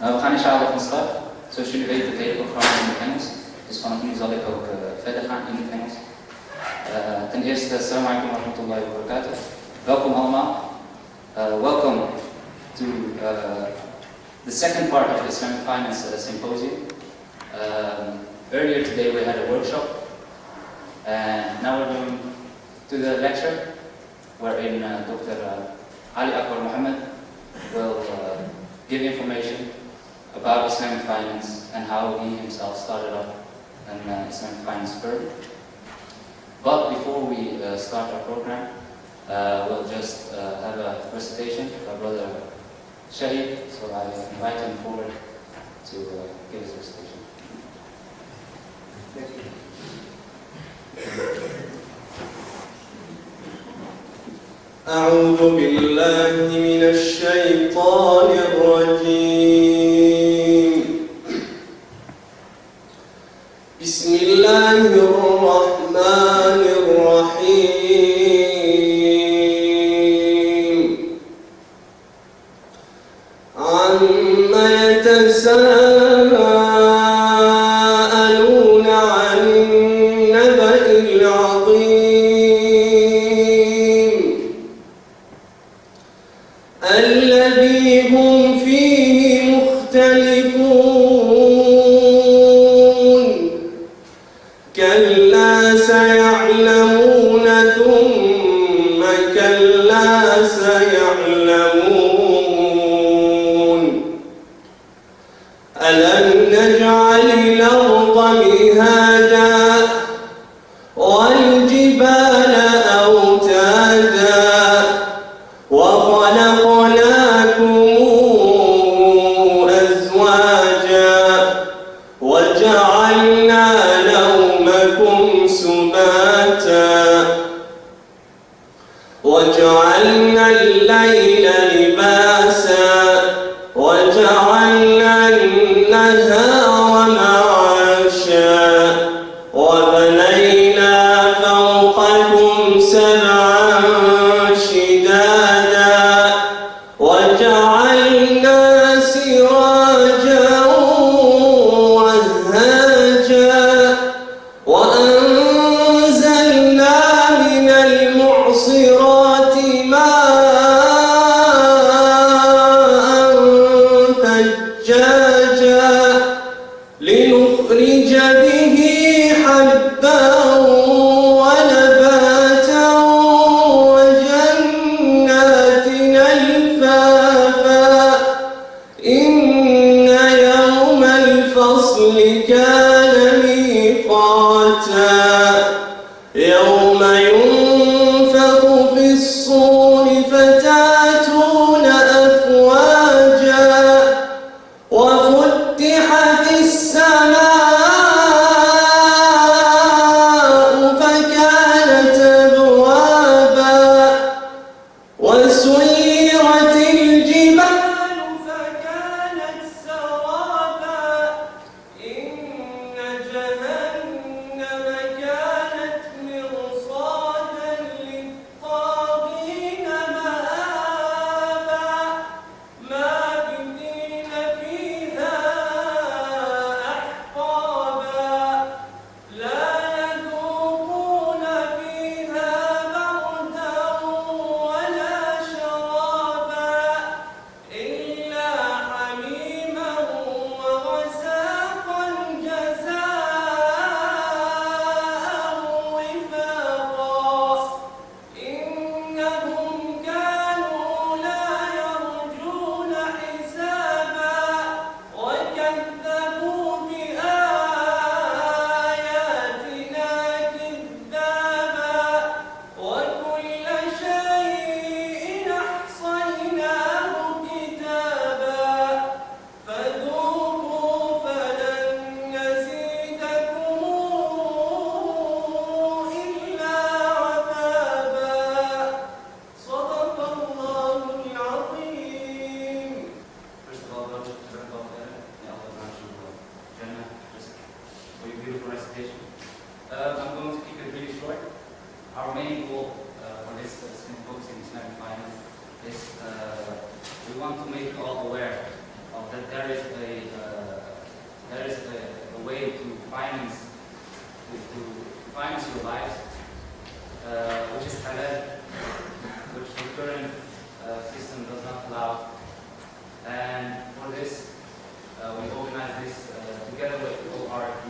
We gaan inshallah van start. Zoals jullie weten, het hele programma in het Engels. Dus vanaf nu zal ik ook verder gaan in het Engels. Ten eerste, assalamu alaikum wa rahmatullahi wa barakatuh. Welkom allemaal. Welcome to the second part of the Islamic Finance Symposium. Earlier today we had a workshop, and now we're going to the lecture, wherein Dr. Ali Akbar Muhammad will give information about Islamic finance and how he himself started up an Islamic finance firm. But before we start our program, we'll just have a recitation by Brother Shahid, so I invite him forward to give his recitation. Thank you. أعوذ بالله من الشيطان الرجيم. بسم الله الرحمن الرحيم. عما يتساءلون عن النبأ العظيم الذي هم فيه مختلفون. كلا سيعلمون ثم كلا سيعلمون. ألم نجعل الأرض مهادا والجبال أوتادا وخلقناكم أزواجا وجعلنا نومكم سباتا وجعلنا الليل لباسا وجعلنا النهار معاشا وبنينا فوقكم سبعا شدادا وجعلنا سراجا وهاجا وأنزلنا من المعصرات ماء ثجاجا لنخرج به حبا ونباتا وجنات ألفافا. إن يوم الفصل كان ميقاتا. يوم ينفخ في الصور فتأتون أفواجا وفتحت السماء فكانت أبوابا وسيرت الجبال فكانت سرابا. إن جهنم كانت مرصادا للطاغين مآبا. ماكثين فيها أحقابا. لا يذوقون فيها بردا ولا شرابا إلا حميما وغساقا جزاء وفاقا. إنهم كانوا لا يرجون حسابا وكذبوا بآياتنا كذابا. وكل شيء أحصيناه كتابا. فذوقوا فلن نزيدكم إلا عذابا. صدق الله العظيم. First of all, brothers, Jazakallah khair. May Allah grant you Jannah just for your beautiful recitation. I'm going to keep it really short. Our main goal for this Symposium Islamic Finance is we want to make you all aware that there is a way to finance your lives, which is halal, which the current system does not allow. And for this, we organized this together with ORD,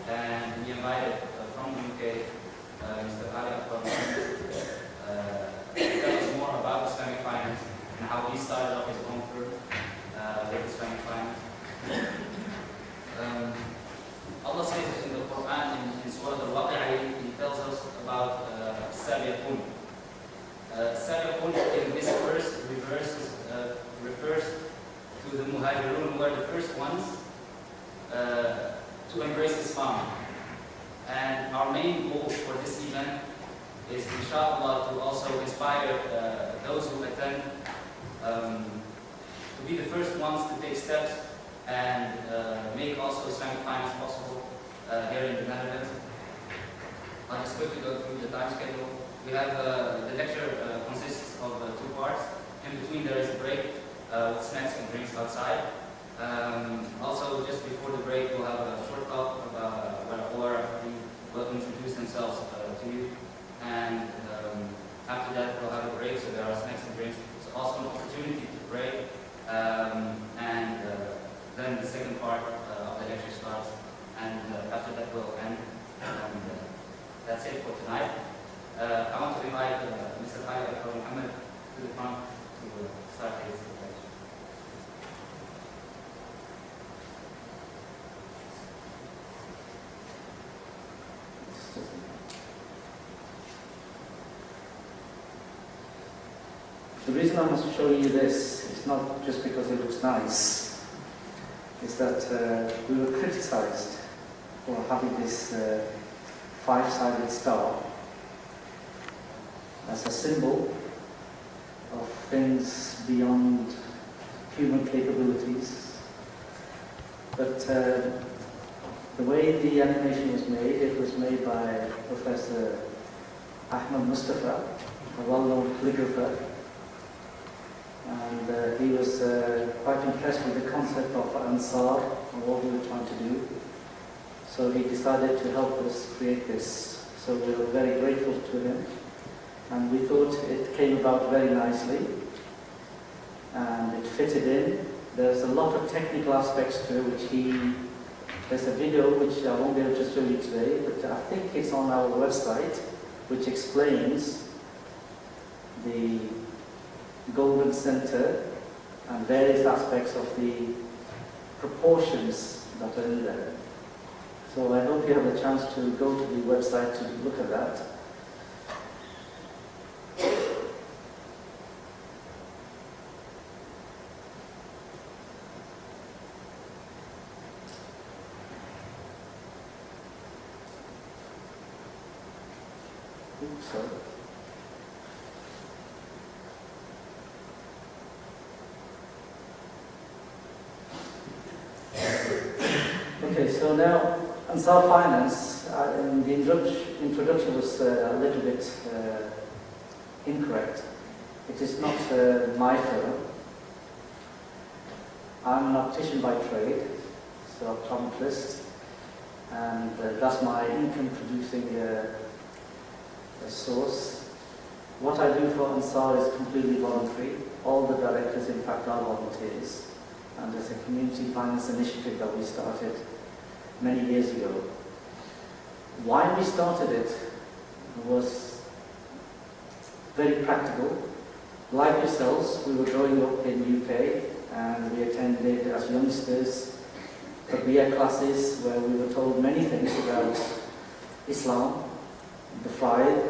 and we invited from the UK Mr. Ali Akbar to tell us more about Islamic finance and how he started up his own firm with Islamic finance. Allah says in the Quran, in Surah Al-Waqi'ah, He tells us about Sabiqun. Sabiqun in this verse refers to the Muhajirun, who were the first ones to embrace Islam. And our main goal for this event is, inshallah, to also inspire those who attend to be the first ones to take steps and make also Islamic finance possible here in the Netherlands. I'll just quickly go through the time schedule. We have the lecture consists of 2 parts. In between there is a break with snacks and drinks outside. Also, just before the break, we'll have a short talk about where we will introduce themselves to you. And after that, we'll have a break, so there are snacks and drinks. It's also an opportunity to pray. And then the second part of the lecture starts. And after that, we'll end. And that's it for tonight. I want to invite Mr. Ali Akbar Muhammad to the front to start his lecture. The reason I must show you this is not just because it looks nice, is that we were criticized for having this 5-sided star as a symbol of things beyond human capabilities. But the way the animation was made, it was made by Professor Ahmed Mustafa, a well-known calligrapher. And he was quite impressed with the concept of Ansar and what we were trying to do. So he decided to help us create this. So we were very grateful to him. And we thought it came about very nicely. And it fitted in. There's a lot of technical aspects to it, which there's a video which I won't be able to show you today, but I think it's on our website, which explains the golden center and various aspects of the proportions that are in there. So I hope you have the chance to go to the website to look at that. Oops, sorry. Okay, so now Ansar Finance, in the introduction was a little bit incorrect. It is not my firm. I'm an optician by trade, so optometrist, and that's my income producing source. What I do for Ansar is completely voluntary. All the directors, in fact, are volunteers, and there's a community finance initiative that we started many years ago. Why we started it was very practical. Like yourselves, we were growing up in UK and we attended as youngsters Tabiyah classes where we were told many things about Islam, the fard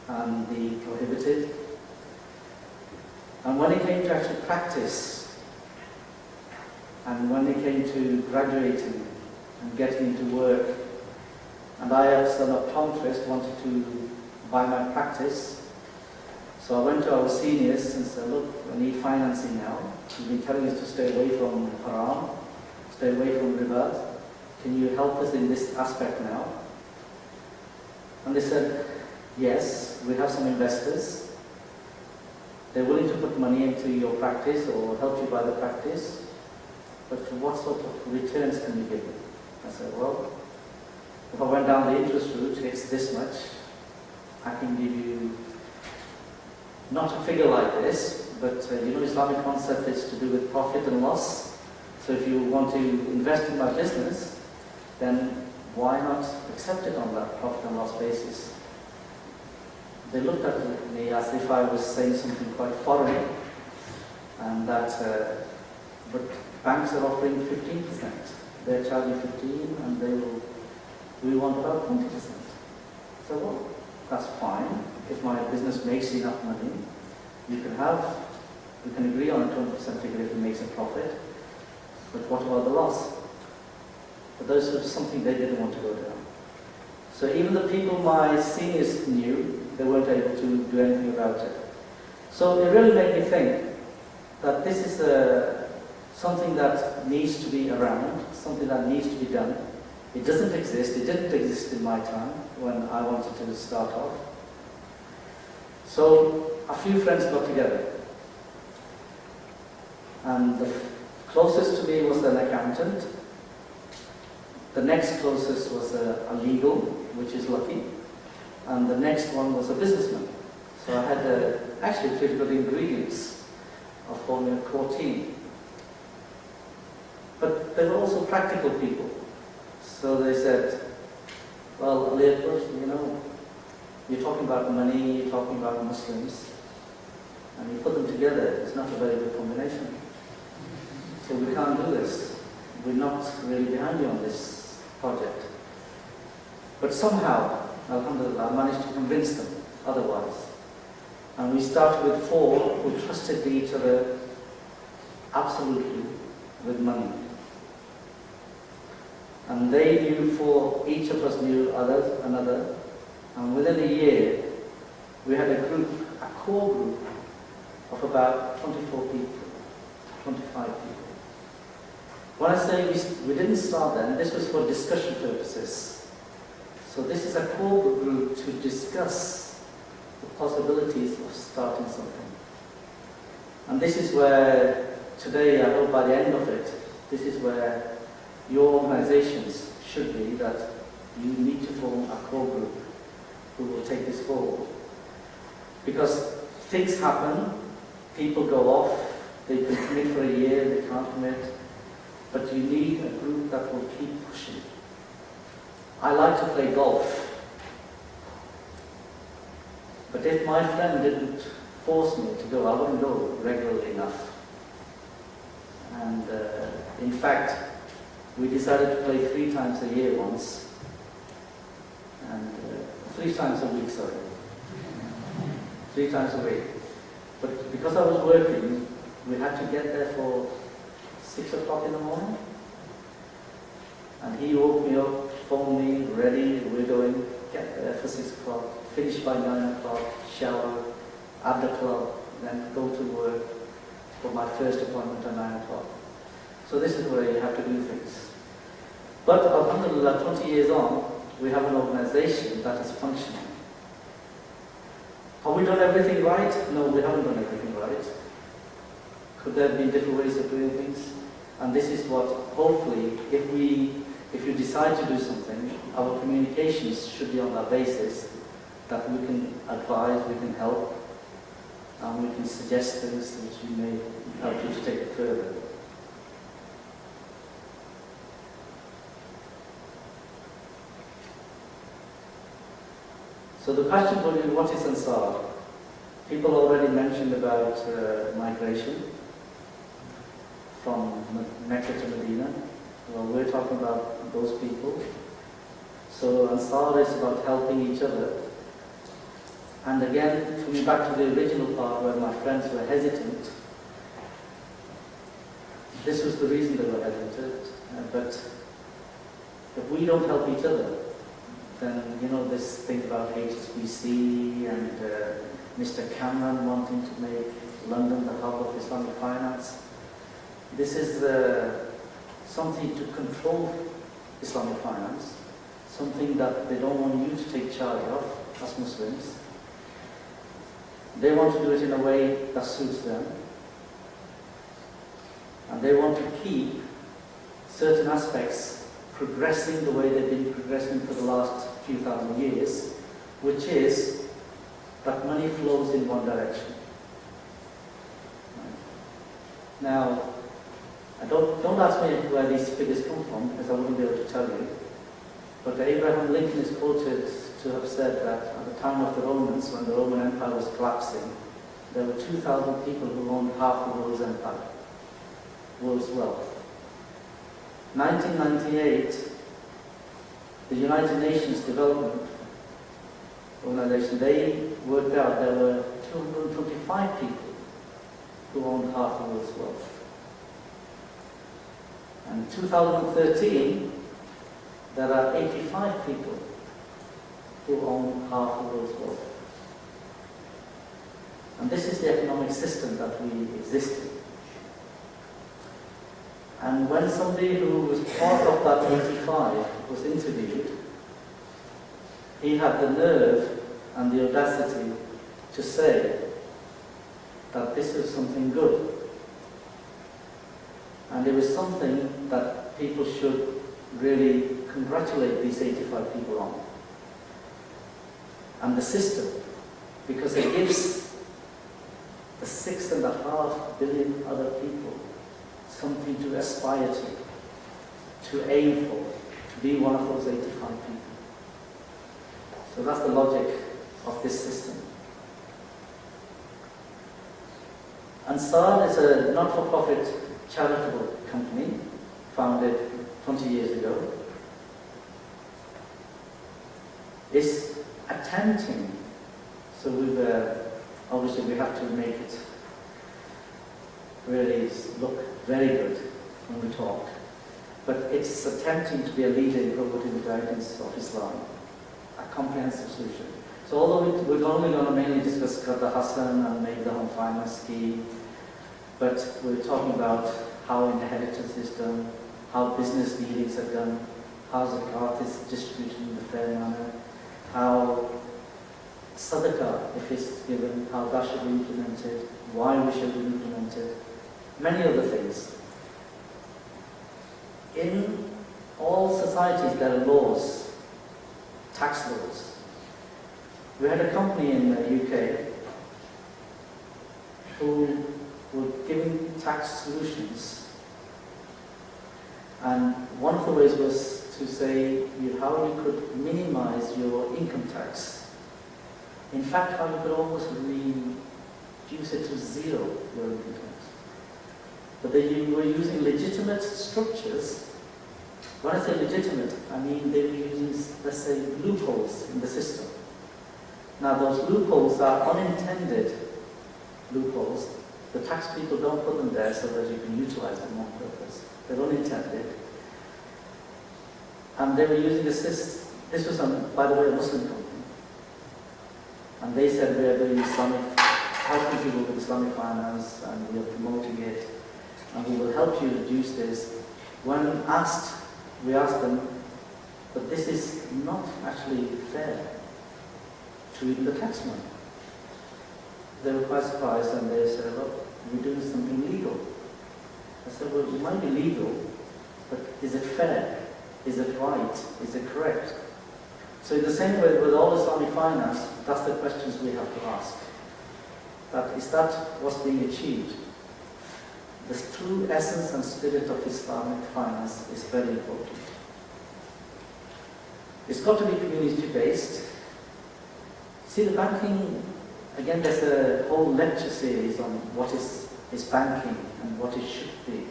and the prohibited. And when it came to actual practice, and when it came to graduating and getting into work, and I, as an optometrist, wanted to buy my practice. So I went to our seniors and said, look, I need financing now. You've been telling us to stay away from haram, stay away from riba. Can you help us in this aspect now? And they said, yes, we have some investors. They're willing to put money into your practice or help you buy the practice, but what sort of returns can you give them? I said, well, if I went down the interest route, it's this much. I can give you not a figure like this, but Islamic concept is to do with profit and loss. So if you want to invest in my business, then why not accept it on that profit and loss basis? They looked at me as if I was saying something quite foreign, and that, but banks are offering 15%. They're charging 15, and we want about 20%. So, well, that's fine. If my business makes enough money, we can agree on a 20% figure if it makes a profit. But what about the loss? But those was something they didn't want to go down. So even the people my seniors knew, they weren't able to do anything about it. So it really made me think that this is something that needs to be around, something that needs to be done. It doesn't exist. It didn't exist in my time when I wanted to start off. So a few friends got together, and the closest to me was an accountant. The next closest was a legal, which is lucky, and the next one was a businessman. So I had actually pretty good ingredients of forming a core team. But they were also practical people. So they said, well, you're talking about money, you're talking about Muslims, and you put them together, it's not a very good combination. So we can't do this. We're not really behind you on this project. But somehow, alhamdulillah, I managed to convince them otherwise. And we started with 4 who trusted each other absolutely with money. And they knew each of us knew another. And within a year, we had a core group of about 24 people, 25 people. When I say we didn't start then, this was for discussion purposes. So this is a core group to discuss the possibilities of starting something. And this is where, today, I hope by the end of it, this is where your organizations should be, that you need to form a core group who will take this forward. Because things happen, people go off, they can commit for a year, they can't commit, but you need a group that will keep pushing. I like to play golf, but if my friend didn't force me to go, I wouldn't go regularly enough. And in fact, we decided to play 3 times a year once, and 3 times a week, sorry. 3 times a week. But because I was working, we had to get there for 6 o'clock in the morning. And he woke me up, phoned me, ready, we're going, get there for 6 o'clock, finish by 9 o'clock, shower, at the club, then go to work for my first appointment at 9 o'clock. So this is where you have to do things. But alhamdulillah, 20 years on, we have an organization that is functioning. Have we done everything right? No, we haven't done everything right. Could there be different ways of doing things? And this is what, hopefully, if you decide to do something, our communications should be on that basis, that we can advise, we can help, and we can suggest things which may help you to take it further. So the question for you, what is Ansar? People already mentioned about migration from Mecca to Medina. Well, we're talking about those people. So Ansar is about helping each other. And again, coming back to the original part where my friends were hesitant, this was the reason they were hesitant. But if we don't help each other, then, this thing about HSBC and Mr. Cameron wanting to make London the hub of Islamic finance. This is something to control Islamic finance, something that they don't want you to take charge of as Muslims. They want to do it in a way that suits them. And they want to keep certain aspects progressing the way they've been progressing for the last few thousand years, which is that money flows in one direction. Now, don't ask me where these figures come from, because I wouldn't be able to tell you. But Abraham Lincoln is quoted to have said that at the time of the Romans, when the Roman Empire was collapsing, there were 2,000 people who owned half the world's empire, world's wealth. 1998, the United Nations Development Organization, they worked out there were 225 people who owned half the world's wealth. And in 2013, there are 85 people who own half the world's wealth. And this is the economic system that we exist in. And when somebody who was part of that 85 was interviewed, he had the nerve and the audacity to say that this is something good. And it was something that people should really congratulate these 85 people on. And the system, because it gives the 6.5 billion other people something to aspire to aim for, to be one of those 85 people. So that's the logic of this system. Ansar is a not-for-profit charitable company founded 20 years ago. It's attempting, so obviously we have to make it really look very good when we talk, but it's attempting to be a leader in promoting the guidance of Islam, a comprehensive solution. So although we're only going to mainly discuss Qadda Hassan and maybe the home finance scheme, but we're talking about how inheritance is done, how business dealings are done, how zakat is distributed in a fair manner, how sadaqah, if it's given, how that should be implemented, why we should implement it, many other things. In all societies there are laws, tax laws. We had a company in the UK who were giving tax solutions, and one of the ways was to say how you could minimize your income tax. In fact, how you could almost reduce it to zero, your income tax. But they were using legitimate structures. When I say legitimate, I mean they were using, let's say, loopholes in the system. Now those loopholes are unintended loopholes. The tax people don't put them there so that you can utilize them on purpose. They're unintended. And they were using this was, by the way, a Muslim company. And they said we are doing Islamic, helping people with Islamic finance, and we are promoting it, and we will help you reduce this. When asked, we asked them, but this is not actually fair to even the tax money. They were quite surprised, and they said, look, we're doing something legal. I said, well, it might be legal, but is it fair? Is it right? Is it correct? So in the same way with all Islamic finance, that's the questions we have to ask. Is that what's being achieved? The true essence and spirit of Islamic finance is very important. It's got to be community-based. See, the banking, again, there's a whole lecture series on what is banking and what it should be.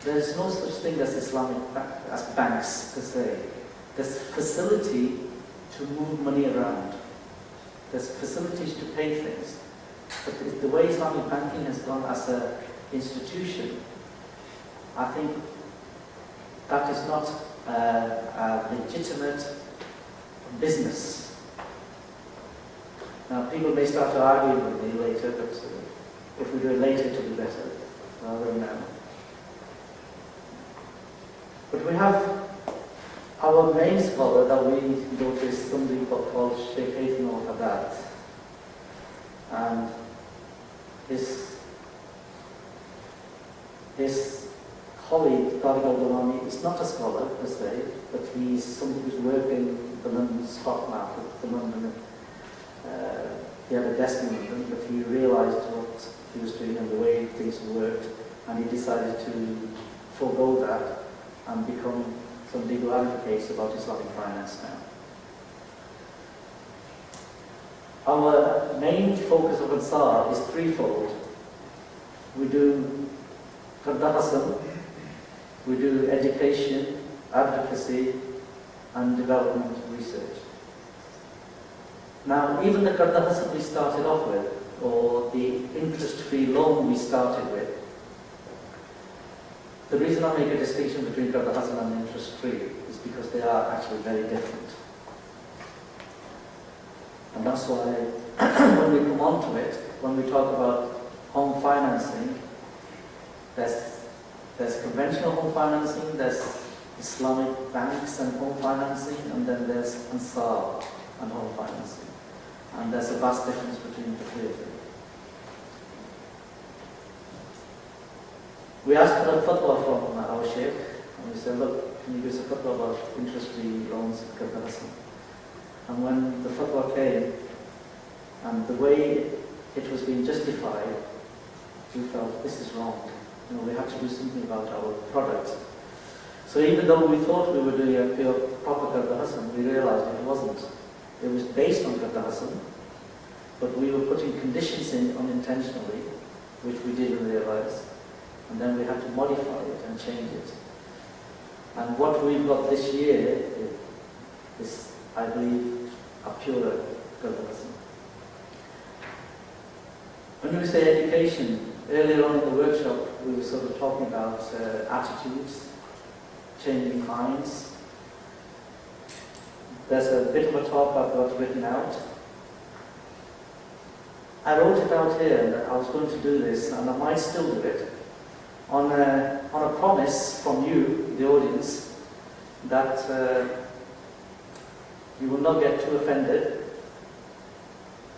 There is no such thing as as banks, per se. There's facility to move money around. There's facilities to pay things. But the way Islamic banking has gone as an institution, I think that is not a legitimate business. Now, people may start to argue with me later, but if we do it later, it will be better rather than now. But we have our main scholar that we noticed, somebody called Sheikh Haitham al-Haddad. his colleague, Tariq al-Dawani, is not a scholar per se, but he's somebody who's worked in the London stock market, the London, he had a desk in London, but he realised what he was doing and the way things worked, and he decided to forego that and become somebody who advocates about Islamic finance now. Our main focus of Ansar is threefold. We do Qardahasam, we do education, advocacy, and development research. Now, even the Qardahasam we started off with, or the interest-free loan we started with, the reason I make a distinction between Qardahasam and interest-free is because they are actually very different. And that's why when we come on to it, when we talk about home financing, there's conventional home financing, there's Islamic banks and home financing, and then there's Ansar and home financing. And there's a vast difference between the three of them. We asked for a fatwa from our sheikh, and we said, look, can you give us a fatwa about interest-free loans in Qardahasam? And when the fatwa came, and the way it was being justified, we felt this is wrong. You know, we have to do something about our product. So even though we thought we were doing a pure proper Qardahasam, we realized it wasn't. It was based on Qardahasam, but we were putting conditions in unintentionally, which we didn't realize, and then we had to modify it and change it. And what we've got this year is, I believe, a pure Qardahasam. When we say education, earlier on in the workshop, we were sort of talking about attitudes, changing minds. There's a bit of a talk I've got written out. I wrote it out here, and I was going to do this, and I might still do it, on a promise from you, the audience, that you will not get too offended.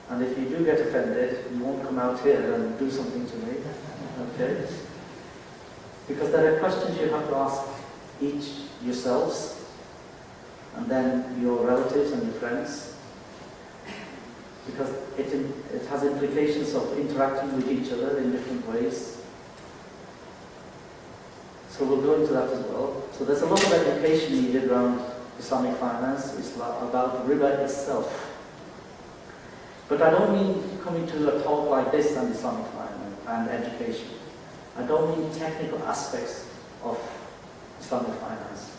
And if you do get offended, you won't come out here and do something to me, okay? Because there are questions you have to ask each yourselves, and then your relatives and your friends, because it has implications of interacting with each other in different ways. So we'll go into that as well. So there's a lot of education needed around Islamic finance, about riba itself. But I don't mean coming to a talk like this on Islamic finance and education. I don't mean technical aspects of Islamic finance.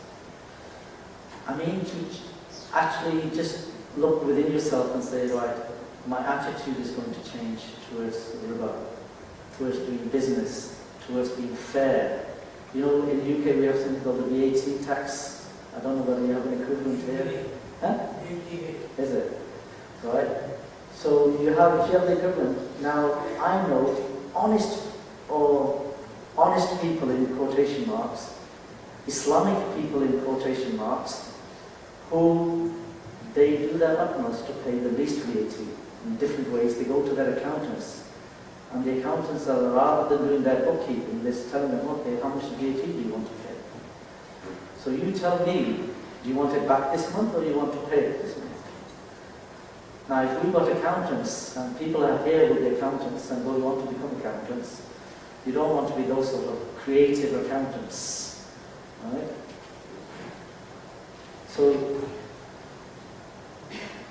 I mean to actually just look within yourself and say, right, my attitude is going to change towards riba, towards doing business, towards being fair. You know, in the UK we have something called the VAT tax. I don't know whether you have an equivalent here. Huh? Is it? Right. So if you have the equivalent, now I know honest people in quotation marks, Islamic people in quotation marks, who they do their utmost to pay the least VAT in different ways. They go to their accountants, and the accountants are, rather than doing their bookkeeping, they're telling them, okay, how much VAT do you want to pay? So you tell me, do you want it back this month or do you want to pay it this month? Now, if we've got accountants, and people are here with the accountants and we want to become accountants, you don't want to be those sort of creative accountants, right? So,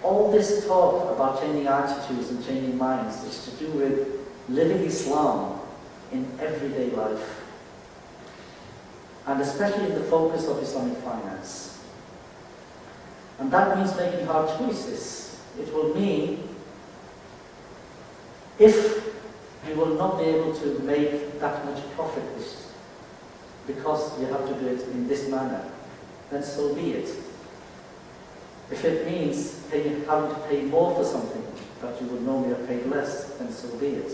all this talk about changing attitudes and changing minds is to do with living Islam in everyday life, and especially in the focus of Islamic finance. And that means making hard choices. It will mean if you will not be able to make that much profit because you have to do it in this manner, then so be it. If it means having to pay more for something that you would normally have paid less, then so be it.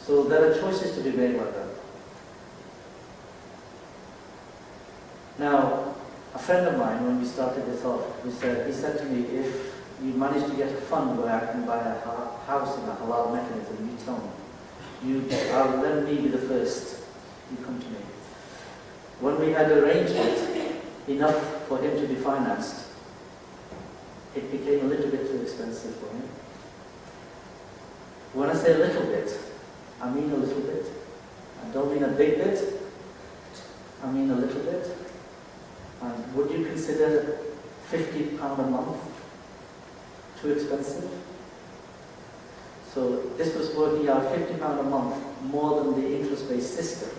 So there are choices to be made like that. Now, a friend of mine, when we started this off, he said to me, if you manage to get a fund where I can buy a house in a halal mechanism, you tell me. Let me be the first. You come to me. When we had arranged it, enough for him to be financed, it became a little bit too expensive for him. When I say a little bit, I mean a little bit. I don't mean a big bit, I mean a little bit. And would you consider £50 a month too expensive? So this was working out £50 a month more than the interest-based system.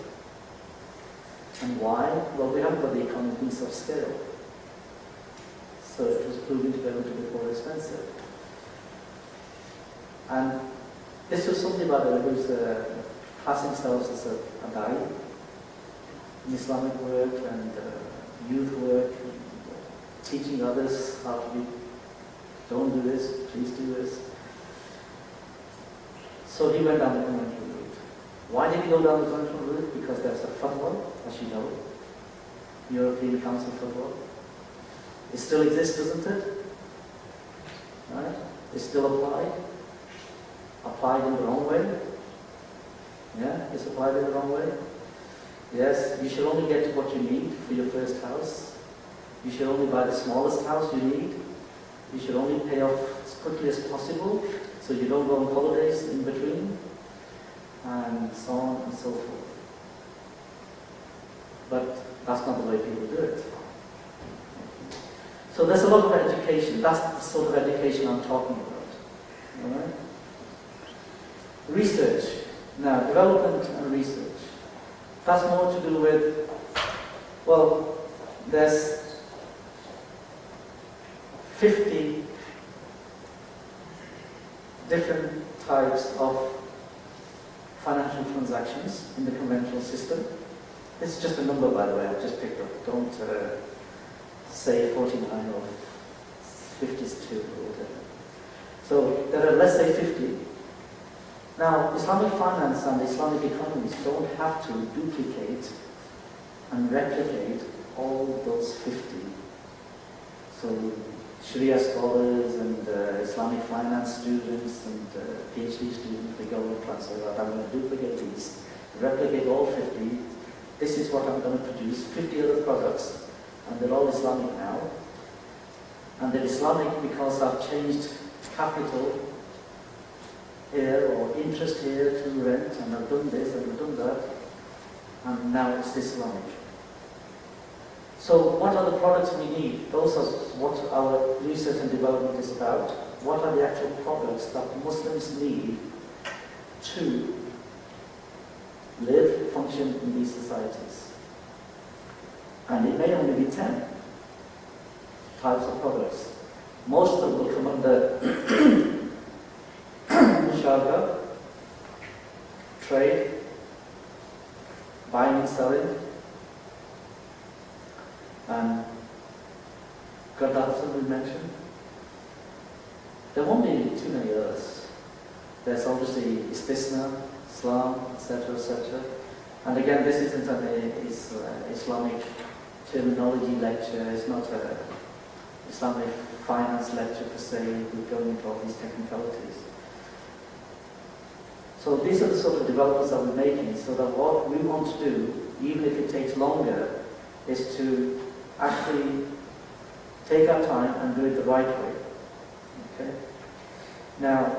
And why? Well, we haven't got the economies of scale. So it was proving to be a little bit more expensive. And this was somebody, by the way, who's classing themselves as a guy in Islamic work and youth work, and, teaching others how to be, don't do this, please do this. So he went down the conventional route. Why did he go down the conventional route? Because there's a fatwa, as you know, European Council fatwa. It still exists, doesn't it? Right? It's still applied. Applied in the wrong way. Yeah, it's applied in the wrong way. Yes, you should only get what you need for your first house. You should only buy the smallest house you need. You should only pay off as quickly as possible so you don't go on holidays in between, and so on and so forth. But that's not the way people do it. So there's a lot of education. That's the sort of education I'm talking about. All right? Research. Now, development and research. That's more to do with, well, there's 50 different types of financial transactions in the conventional system. This is just a number, by the way, I've just picked up. Don't say 49 or 52 or whatever. So there are, let's say, 50. Now, Islamic finance and Islamic economies don't have to duplicate and replicate all those 50. So Sharia scholars and Islamic finance students and PhD students, they go and transfer that. I'm going to duplicate these, replicate all 50. This is what I'm going to produce, 50 other products, and they're all Islamic now. And they're Islamic because I've changed capital here or interest here to rent, and I've done this and I've done that, and now it's Islamic. So what are the products we need? Those are what our research and development is about. What are the actual products that Muslims need to live, function in these societies? And it may only be 10 types of products. Most of them will come under musharaka, trade, buying and selling, and Gaddafi we mentioned. There won't be too many others. There's obviously istisna, Islam, etc., etc. And again, this isn't an Islamic terminology lecture. It's not an Islamic finance lecture per se. We're going into all these technicalities. So these are the sort of developments that we're making, so that what we want to do, even if it takes longer, is to actually take our time and do it the right way. Okay? Now,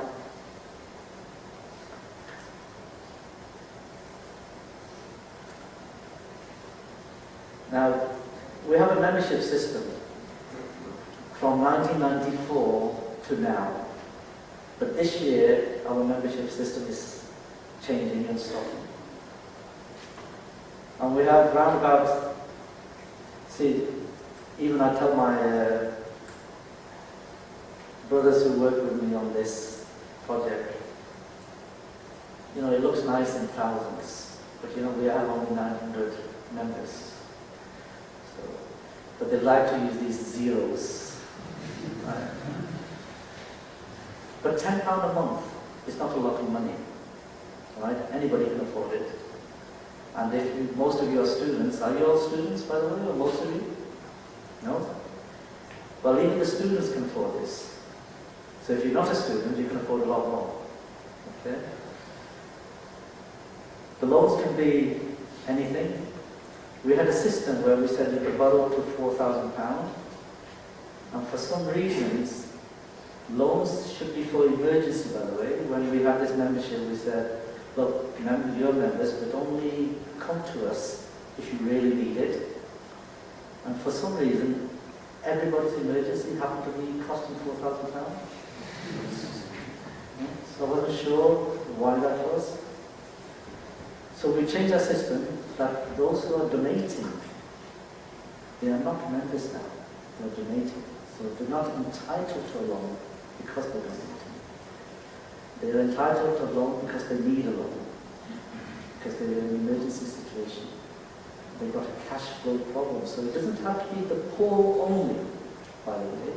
we have a membership system from 1994 to now. But this year, our membership system is changing and stopping. And we have round about, see, even I tell my brothers who work with me on this project, you know, it looks nice in thousands, but you know, we have only 900 members. So, but they like to use these zeros. Right? But £10 a month is not a lot of money, right? Anybody can afford it. And if you, most of you are students, are you all students, by the way, or most of you? No? Well, even the students can afford this. So if you're not a student, you can afford a lot more. Okay? The loans can be anything. We had a system where we said you could borrow up to £4,000, and for some reasons, loans should be for emergency, by the way. When we had this membership, we said, look, you're members, but only come to us if you really need it. And for some reason, everybody's emergency happened to be costing £4,000. So I wasn't sure why that was. So we changed our system that those who are donating, they are not members now, they are donating. So they're not entitled to a loan because they're donating. They are entitled to a loan because they need a loan, because they're in an emergency situation. They've got a cash flow problem. So it doesn't have to be the poor only, by the way.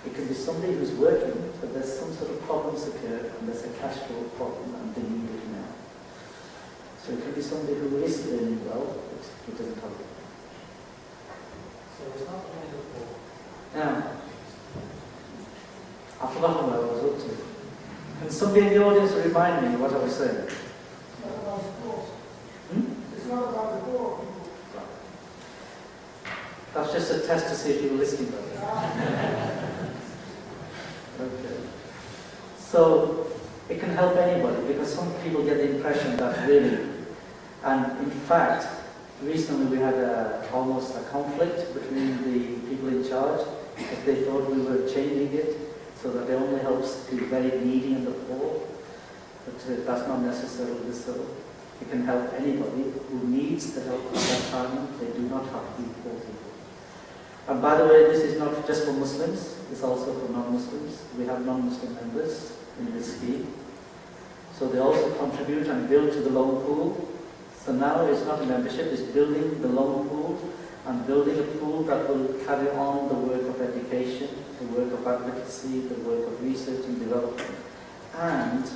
It can be somebody who's working, but there's some sort of problems occur, and there's a cash flow problem, and they need it now. So it can be somebody who is earning well, but who doesn't have it. So it's not only the poor. Now, I've forgotten what I was up to. Can somebody in the audience remind me what I was saying? It's not about the poor. Hmm? It's not about the poor people. That's just a test to see if you were listening. Okay. So it can help anybody, because some people get the impression that really, and in fact, recently we had almost a conflict between the people in charge, because they thought we were changing it so that it only helps the very needy and the poor, but that's not necessarily so. It can help anybody who needs the help at that time. They do not have to be poor people. And by the way, this is not just for Muslims, it's also for non-Muslims. We have non-Muslim members in this scheme. So they also contribute and build to the loan pool. So now it's not a membership, it's building the loan pool and building a pool that will carry on the work of education, the work of advocacy, the work of research and development, and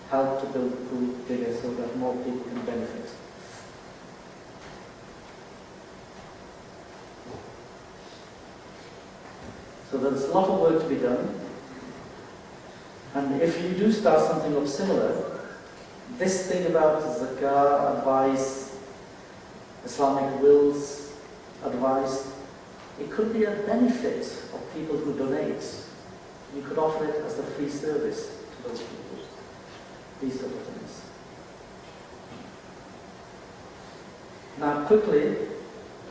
help to build the pool bigger so that more people can benefit. So there's a lot of work to be done. And if you do start something up similar, this thing about zakah advice, Islamic wills advice, it could be a benefit of people who donate. You could offer it as a free service to those people, these sort of things. Now quickly,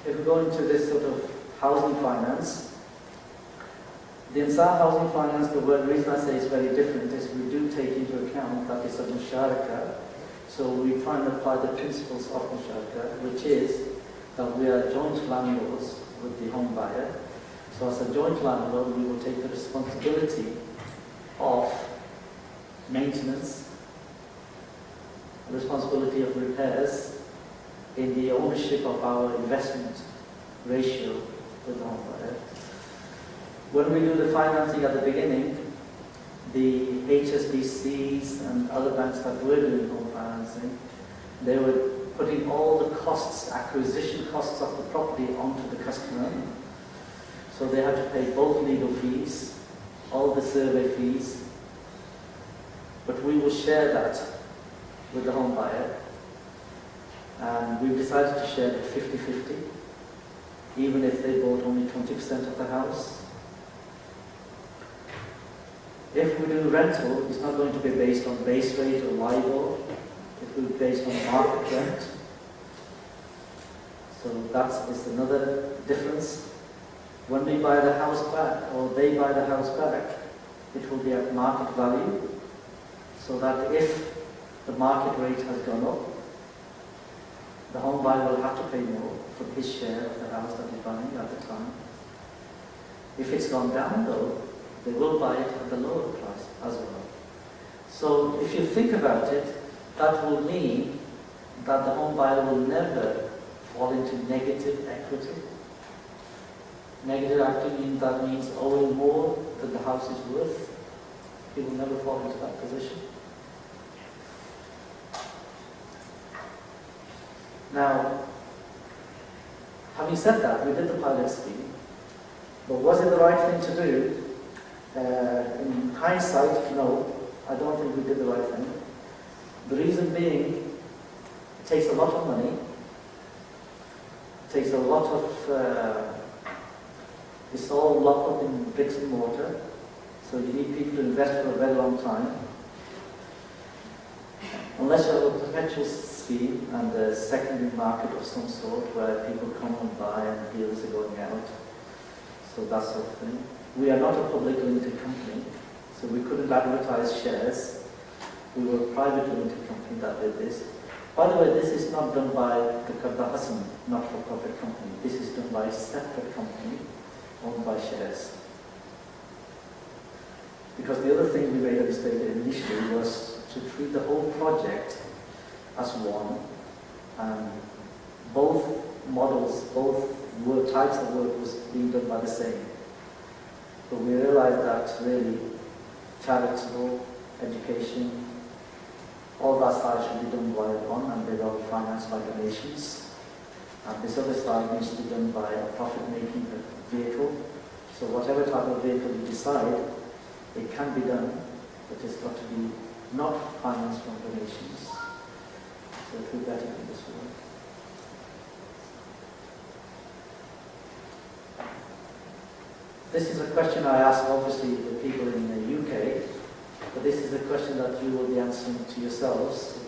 if we go into this sort of housing finance, the Ansar housing finance, the reason I say it's very different is we do take into account that it's a musharaka. So we try and apply the principles of musharaka, which is that we are joint landlords with the home buyer. So as a joint landlord, we will take the responsibility of maintenance, responsibility of repairs in the ownership of our investment ratio with the home buyer. When we do the financing at the beginning, the HSBCs and other banks that were doing home financing, they were putting all the costs, acquisition costs of the property onto the customer. So they had to pay both legal fees, all the survey fees, but we will share that with the home buyer. And we've decided to share it 50-50, even if they bought only 20% of the house. If we do rental, it's not going to be based on base rate or LIBOR. It will be based on market rent. So that is another difference. When we buy the house back, or they buy the house back, it will be at market value. So that if the market rate has gone up, the home buyer will have to pay more for his share of the house that he's buying at the time. If it's gone down though, they will buy it at the lower price as well. So if you think about it, that will mean that the home buyer will never fall into negative equity. Negative equity means that means owing more than the house is worth. He will never fall into that position. Now, having said that, we did the pilot scheme, but was it the right thing to do? In hindsight, no, I don't think we did the right thing. The reason being, it takes a lot of money, it takes a lot of, it's all locked up in bricks and mortar, so you need people to invest for a very long time. Unless you have a perpetual scheme and a secondary market of some sort where people come and buy and deals are going out, so that sort of thing. We are not a public limited company, so we couldn't advertise shares. We were a private limited company that did this. By the way, this is not done by the Karda Hassan not-for-profit company. This is done by a separate company owned by shares. Because the other thing we made a mistake initially was to treat the whole project as one, and both models, both types of work was being done by the same. But we realized that really charitable, education, all that side should be done by one, and they are financed by donations. And this other side needs to be done by a profit-making vehicle. So whatever type of vehicle you decide, it can be done, but it's got to be not financed from donations. So it will be better in this way. This is a question I ask obviously the people in the UK, but this is a question that you will be answering to yourselves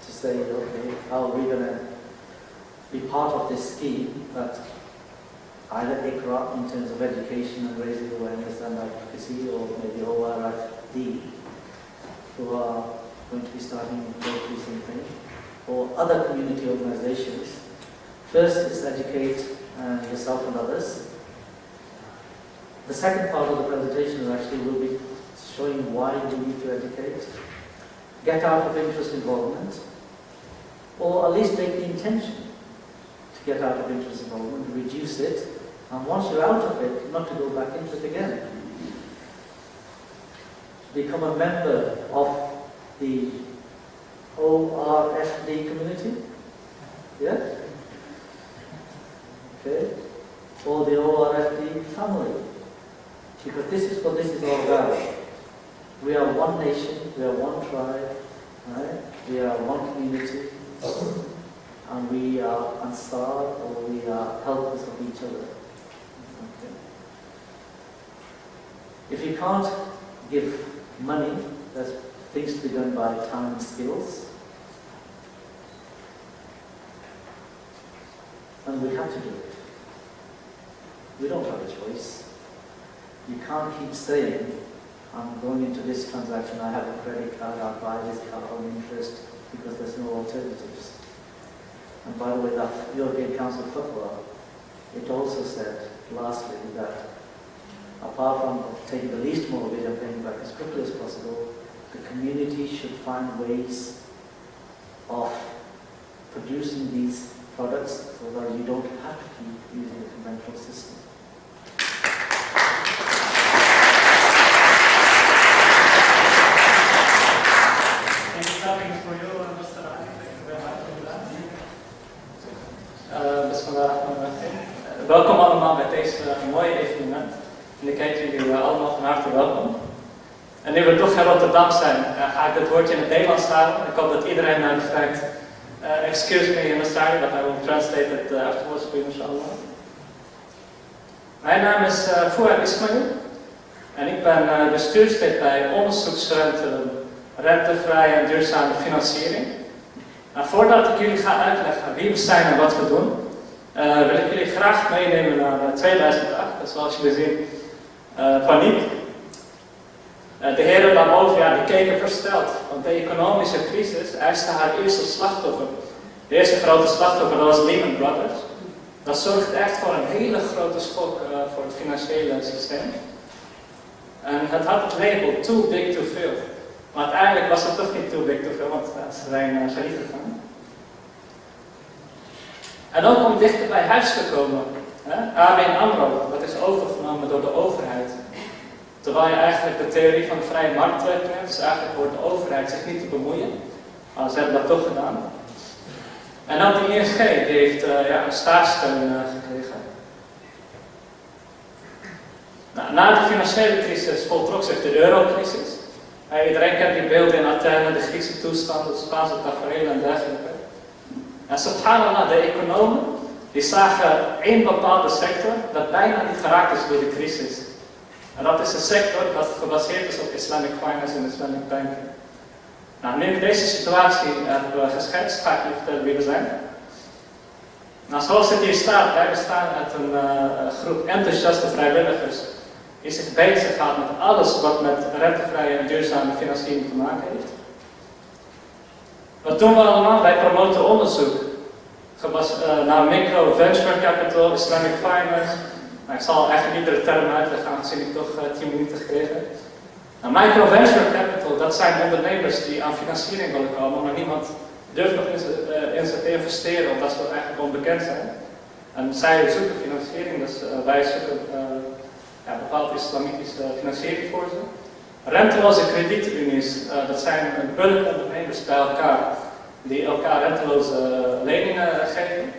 to say, okay, how are we going to be part of this scheme that either ICRA in terms of education and raising awareness and advocacy, or maybe ORFD, who are going to be starting to do something, or other community organizations. First is educate yourself and others. The second part of the presentation actually will be showing why you need to educate, get out of interest involvement, or at least make the intention to get out of interest involvement, reduce it, and once you're out of it, not to go back into it again. Become a member of the ORFD community, yeah? Okay, or the ORFD family, because this is what this is all about. We are one nation, we are one tribe, right? We are one community, and we are Ansar, or we are helpers of each other. Okay. If you can't give money, there's things to be done by time and skills. And we have to do it. We don't have a choice. You can't keep saying, I'm going into this transaction, I have a credit card, I'll buy this car on interest, because there's no alternatives. And by the way, that European Council Fatwa, it also said, lastly, that apart from taking the least mortgage and paying back as quickly as possible, the community should find ways of producing these products so that you don't have to keep using the conventional system. Welkom allemaal bij deze mooie evenement. En ik heet jullie allemaal van harte welkom. En nu we toch in Rotterdam zijn, ga ik het woordje in het Nederlands houden. Ik hoop dat iedereen mij begrijpt. Excuse me in Australia, but I will translate it afterwards for you, inshallah. Mijn naam is Fouad Ismail. En ik ben bestuurslid bij onderzoeksruimte rentevrije en duurzame financiering. Nou, voordat ik jullie ga uitleggen wie we zijn en wat we doen, wil ik jullie graag meenemen naar 2008. Dus zoals jullie zien, paniek. De heren daarboven, ja, die keken versteld, want de economische crisis eiste haar eerste slachtoffer. De eerste grote slachtoffer, dat was Lehman Brothers. Dat zorgde echt voor een hele grote schok voor het financiële systeem. En het had het label too big to fail. Maar uiteindelijk was het toch niet too big to fail, want ze zijn failliet gegaan. En ook om dichter bij huis te komen. ABN AMRO, dat is overgenomen door de overheid. Terwijl je eigenlijk de theorie van de vrije marktwerking hebt, dus eigenlijk hoort de overheid zich niet te bemoeien. Maar ze hebben dat toch gedaan. En ook de ING, die heeft staatssteun gekregen. Nou, na de financiële crisis voltrok zich de eurocrisis. Iedereen kent die beelden in Athene, de Griekse toestanden, de Spaanse tafereelen en dergelijke. En subhanallah, de economen die zagen één bepaalde sector dat bijna niet geraakt is door de crisis. En dat is een sector dat gebaseerd is op Islamic finance en Islamic banking. Nou, nu ik deze situatie heb geschetst, ga ik je vertellen wie we zijn. Nou, zoals het hier staat, wij bestaan uit een groep enthousiaste vrijwilligers die zich bezighoudt met alles wat met rentevrije en duurzame financiering te maken heeft. Wat doen we allemaal? Wij promoten onderzoek naar micro, venture capital, Islamic finance. Nou, ik zal eigenlijk iedere term uitleggen, aangezien ik toch 10 minuten gekregen heb. Nou, micro venture capital, dat zijn ondernemers die aan financiering willen komen, maar niemand durft nog in ze te investeren omdat ze eigenlijk onbekend zijn. En zij zoeken financiering, dus wij zoeken bepaalde islamitische financiering voor ze. Renteloze kredietunies, dat zijn een bulk ondernemers bij elkaar die elkaar renteloze leningen geven.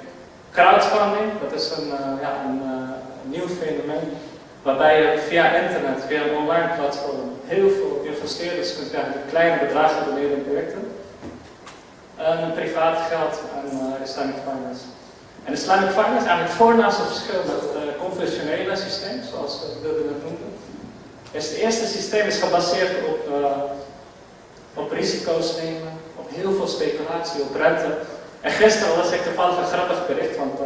Crowdfunding, dat is een nieuw fenomeen waarbij je via internet, via een online platform, heel veel investeerders kunt krijgen die kleine bedragen doneren in projecten. En privaat geld en Islamic finance. En Islamic finance is eigenlijk het voornaamste verschil met het conventionele systeem, zoals we het noemen. Het eerste systeem is gebaseerd op risico's nemen, op heel veel speculatie, op rente. En gisteren las ik toevallig een grappig bericht, want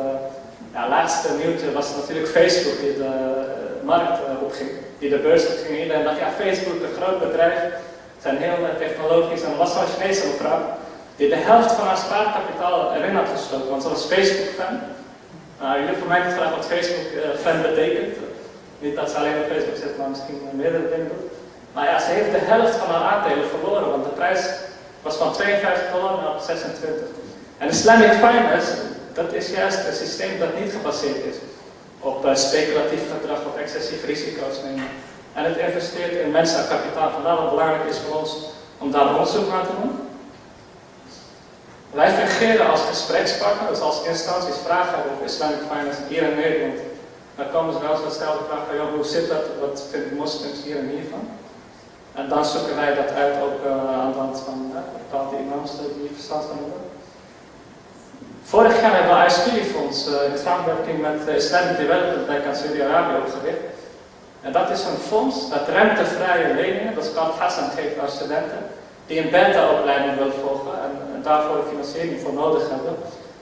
het laatste nieuwtje was natuurlijk Facebook die de markt opging, die de beurs opging. Iedereen dacht, ja, Facebook, een groot bedrijf, zijn heel technologisch. En er was zo'n Chinese mevrouw die de helft van haar spaarkapitaal erin had gestoken, want ze was Facebook-fan. Jullie hoeven mij niet te vragen wat Facebook-fan betekent. Niet dat ze alleen op Facebook zit, maar misschien meerdere dingen doet. Maar ja, ze heeft de helft van haar aandelen verloren, want de prijs was van $52 naar 26. En Islamic finance, dat is juist een systeem dat niet gebaseerd is op speculatief gedrag of excessief risico's nemen. En het investeert in mensen en kapitaal. Vandaar dat het belangrijk is voor ons om daar onderzoek naar te doen. Wij fungeren als gesprekspartner, dus als instanties vragen hebben over Islamic finance hier in Nederland. Dan komen ze wel eens wat stelde vragen van, joh, hoe zit dat, wat vinden moslims hier en hiervan? En dan zoeken wij dat uit ook aan de hand van bepaalde imams die verstand van hebben. Vorig jaar hebben we ISP-fonds in samenwerking met Islamic Development Bank aan Saudi-Arabië opgericht. En dat is een fonds dat rentevrije leningen, dat is Kalt Hassan, geeft aan studenten die een beta-opleiding willen volgen en daarvoor financiering voor nodig hebben.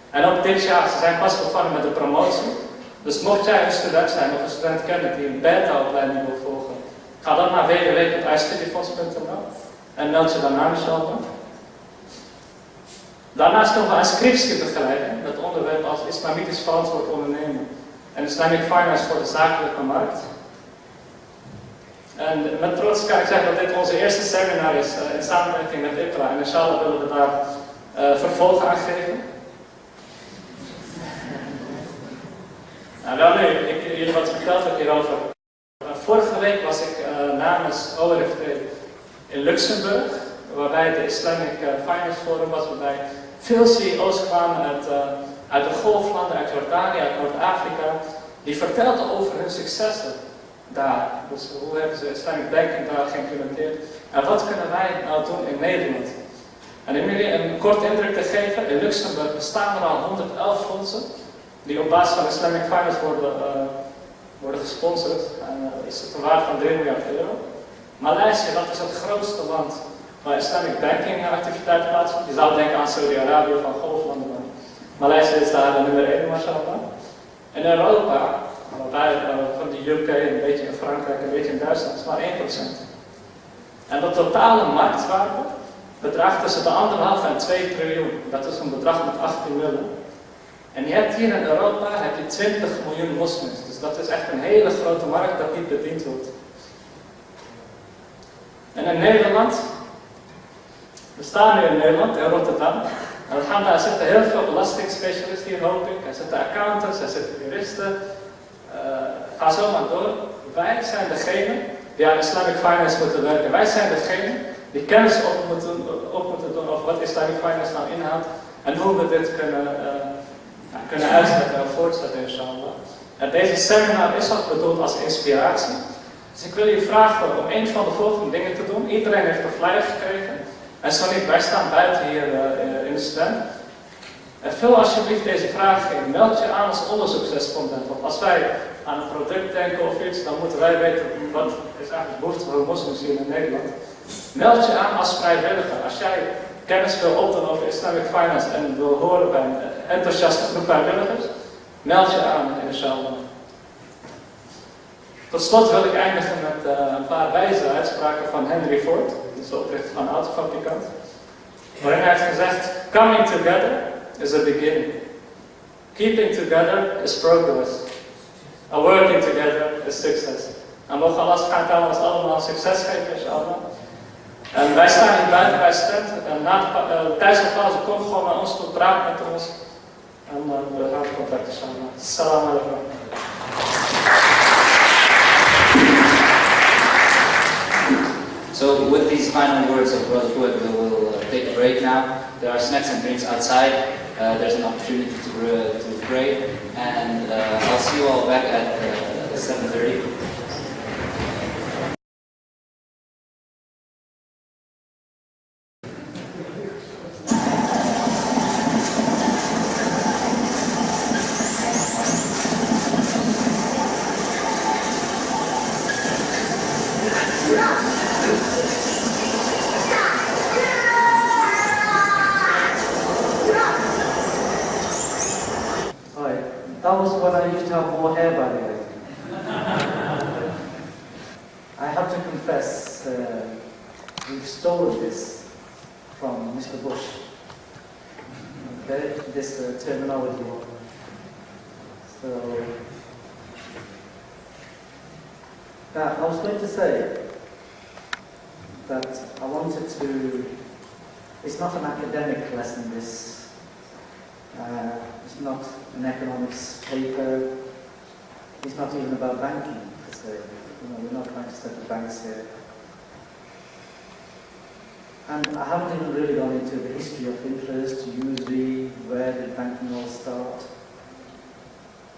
En ook dit jaar, ze zijn pas begonnen met de promotie. Dus mocht jij een student zijn of een student kennen die een beta-opleiding wil volgen, ga dan naar www.ispfonds.nl en meld je dan aan, inshallah. Daarnaast doen we inscriptiebegeleiding met onderwerpen als islamitisch verantwoord ondernemen en Islamic finance voor de zakelijke markt. En met trots kan ik zeggen dat dit onze eerste seminar is in samenwerking met IPRA en inshallah willen we daar vervolg aan geven. Nou, wel nu, jullie wat verteld heb hierover. Vorige week was ik namens ORFT in Luxemburg, waarbij de Islamic Finance Forum was, waarbij veel CEO's kwamen uit de golflanden, uit Jordanië, uit Noord-Afrika, die vertelden over hun successen daar. Dus hoe hebben ze Islamic banking daar geïmplementeerd en wat kunnen wij nou doen in Nederland? En om jullie een korte indruk te geven, in Luxemburg bestaan er al 111 fondsen die op basis van Islamic Finance worden gesponsord. Is het een waarde van €3 miljard. Maleisië, dat is het grootste land waar Islamic banking activiteit plaatsvindt. Je zou denken aan Saudi-Arabië van golflanden, maar Maleisië is daar de nummer 1, mashallah. In Europa, van de UK, een beetje in Frankrijk, een beetje in Duitsland, is maar 1%. En de totale marktwaarde bedraagt tussen de 1,5 en 2 triljoen. Dat is een bedrag met 18 nullen. En je hebt hier in Europa 20 miljoen moslims. Dus dat is echt een hele grote markt dat niet bediend wordt. En in Nederland, we staan nu in Nederland, in Rotterdam. En daar zitten heel veel belastingspecialisten hier, hoop ik. Er zitten accountants, er zitten juristen. Ga zo maar door. Wij zijn degene die aan Islamic Finance moeten werken. Wij zijn degene die kennis op moeten doen over wat Islamic Finance nou inhoudt. En hoe we dit kunnen uitzetten en voortzetten, inshallah. En deze seminar is ook bedoeld als inspiratie. Dus ik wil jullie vragen om een van de volgende dingen te doen. Iedereen heeft een flyer gekregen. En zo niet, wij staan buiten hier in de stand. En vul alsjeblieft deze vraag in. Meld je aan als onderzoeksrespondent. Want als wij aan een product denken of iets, dan moeten wij weten wat is eigenlijk behoefte voor moslims hier in Nederland. Meld je aan als vrijwilliger. Als jij kennis wil opdoen over Islamic Finance en wil horen bij een enthousiaste groep vrijwilligers, meld je aan, inshallah. Tot slot wil ik eindigen met een paar wijze uitspraken van Henry Ford, dat is de oprichter van een autofabrikant, waarin hij heeft gezegd: coming together is a beginning. Keeping together is progress. And working together is success. En mogen Allah subhanahu wa ta'ala ons allemaal succes geven, inshallah. En wij staan hier buiten bij stand. En tijdens de pauze kom gewoon naar ons toe, praat met ons. En we gaan contact inshallah. Assalamu alaikum. So with these final words of Brother Fuad, we will take a break now. There are snacks and drinks outside. There's an opportunity to pray. And I'll see you all back at 7:30. That was when I used to have more hair, by the way. I have to confess, we've stolen this from Mr. Bush. Okay, this terminology. So, now I was going to say that I wanted to. It's not an academic lesson. This. It's not an economics paper. It's not even about banking, per se. We're not trying to set the banks here. And I haven't even really gone into the history of interest, usury, where did banking all start.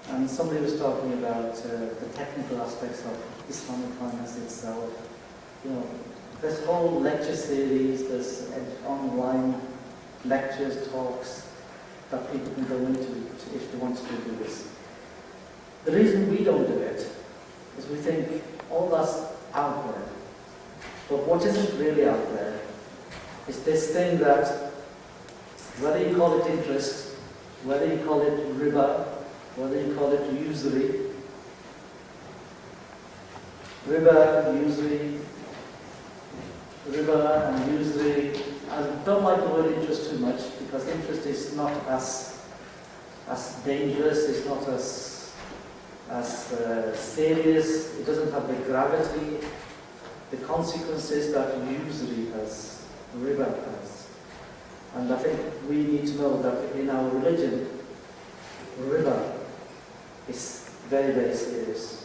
And somebody was talking about the technical aspects of Islamic finance itself. There's whole lecture series, there's online lectures, talks, that people can go into if they want to do this. The reason we don't do it is we think all that's out there. But what isn't really out there is this thing that, whether you call it interest, whether you call it riba, whether you call it usury, riba and usury, I don't like the word interest too much, because interest is not as dangerous, it's not as serious, it doesn't have the gravity, the consequences that usury has, riba has. And I think we need to know that in our religion, riba is very, very serious.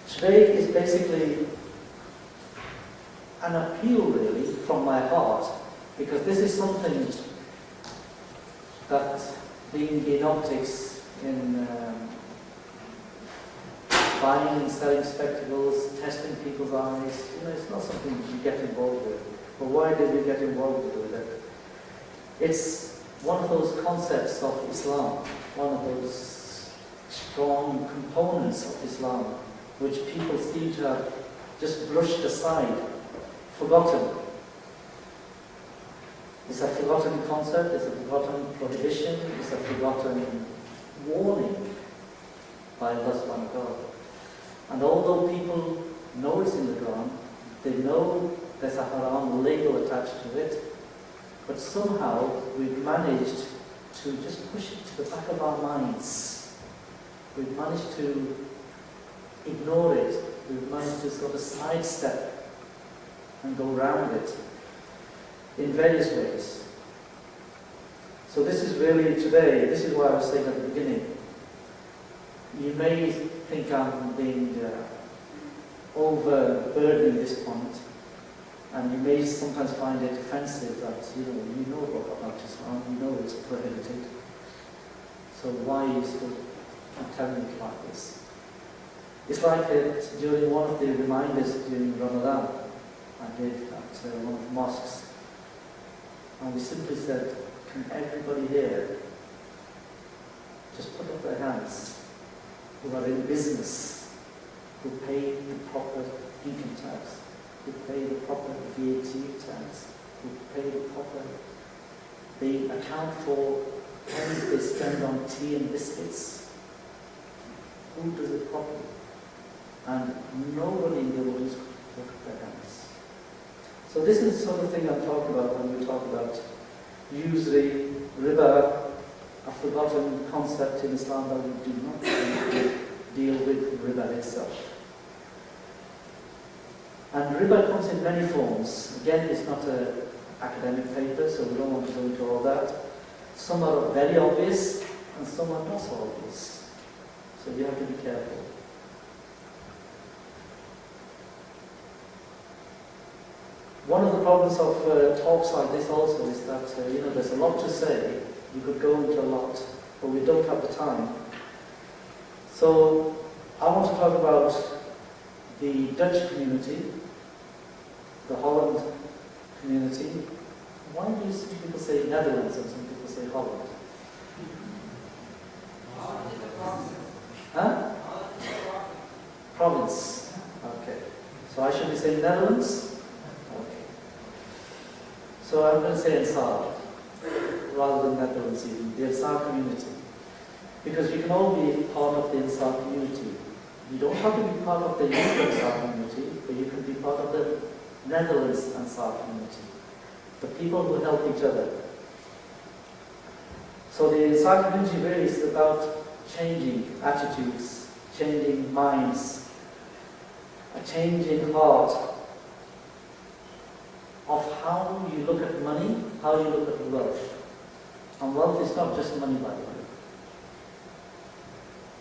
Today is basically an appeal, really, from my heart, because this is something that, being in optics, in buying and selling spectacles, testing people's eyes, it's not something you get involved with. But why did we get involved with it? It's one of those concepts of Islam, one of those strong components of Islam, which people seem to have just brushed aside, forgotten. It's a forgotten concept, it's a forgotten prohibition, it's a forgotten warning by Allah subhanahu wa ta'ala. And although people know it's in the Quran, they know there's a haram label attached to it, but somehow we've managed to just push it to the back of our minds. We've managed to ignore it. We've managed to sort of sidestep and go around it in various ways. So this is really today, this is what I was saying at the beginning. You may think I'm being overburdening this point, and you may sometimes find it offensive that you know about Islam, you know it's prohibited. So why are you still telling me about this? It's like during one of the reminders during Ramadan, I did at one of the mosques, and we simply said, can everybody here just put up their hands who are in business, who pay the proper income tax, who pay the proper VAT tax, who pay the proper, they account for pennies they spend on tea and biscuits. Who does it properly? And nobody in the world is put up their hands. So this is the sort of thing I'm talking about when we talk about usury, riba, a forgotten concept in Islam that we do not deal with riba itself. And riba comes in many forms. Again, it's not an academic paper, so we don't want to go into all that. Some are very obvious, and some are not so obvious. So you have to be careful. One of the problems of talks like this also is that there's a lot to say. You could go into a lot, but we don't have the time. So I want to talk about the Dutch community, the Holland community. Why do some people say Netherlands and some people say Holland? Huh? Province. Okay. So I should be saying Netherlands? Okay. So I'm going to say Ansar, rather than Netherlands even, the Ansar community. Because you can all be part of the Ansar community. You don't have to be part of the Ansar community, but you can be part of the Netherlands Ansar community. The people who help each other. So the Ansar community really is about changing attitudes, changing minds, a change in heart of how you look at money, how you look at wealth. And wealth is not just money, by the way.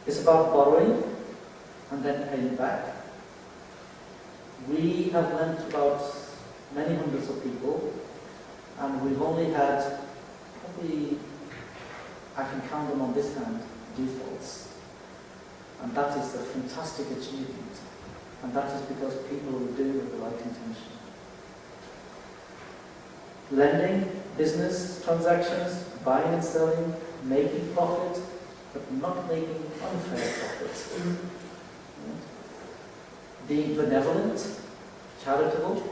It's about borrowing and then paying back. We have lent about many hundreds of people, and we've only had probably, I can count them on this hand, defaults. And that is a fantastic achievement. And that is because people will do with the right intention. Lending, business transactions, buying and selling, making profit, but not making unfair profit. Being benevolent, charitable.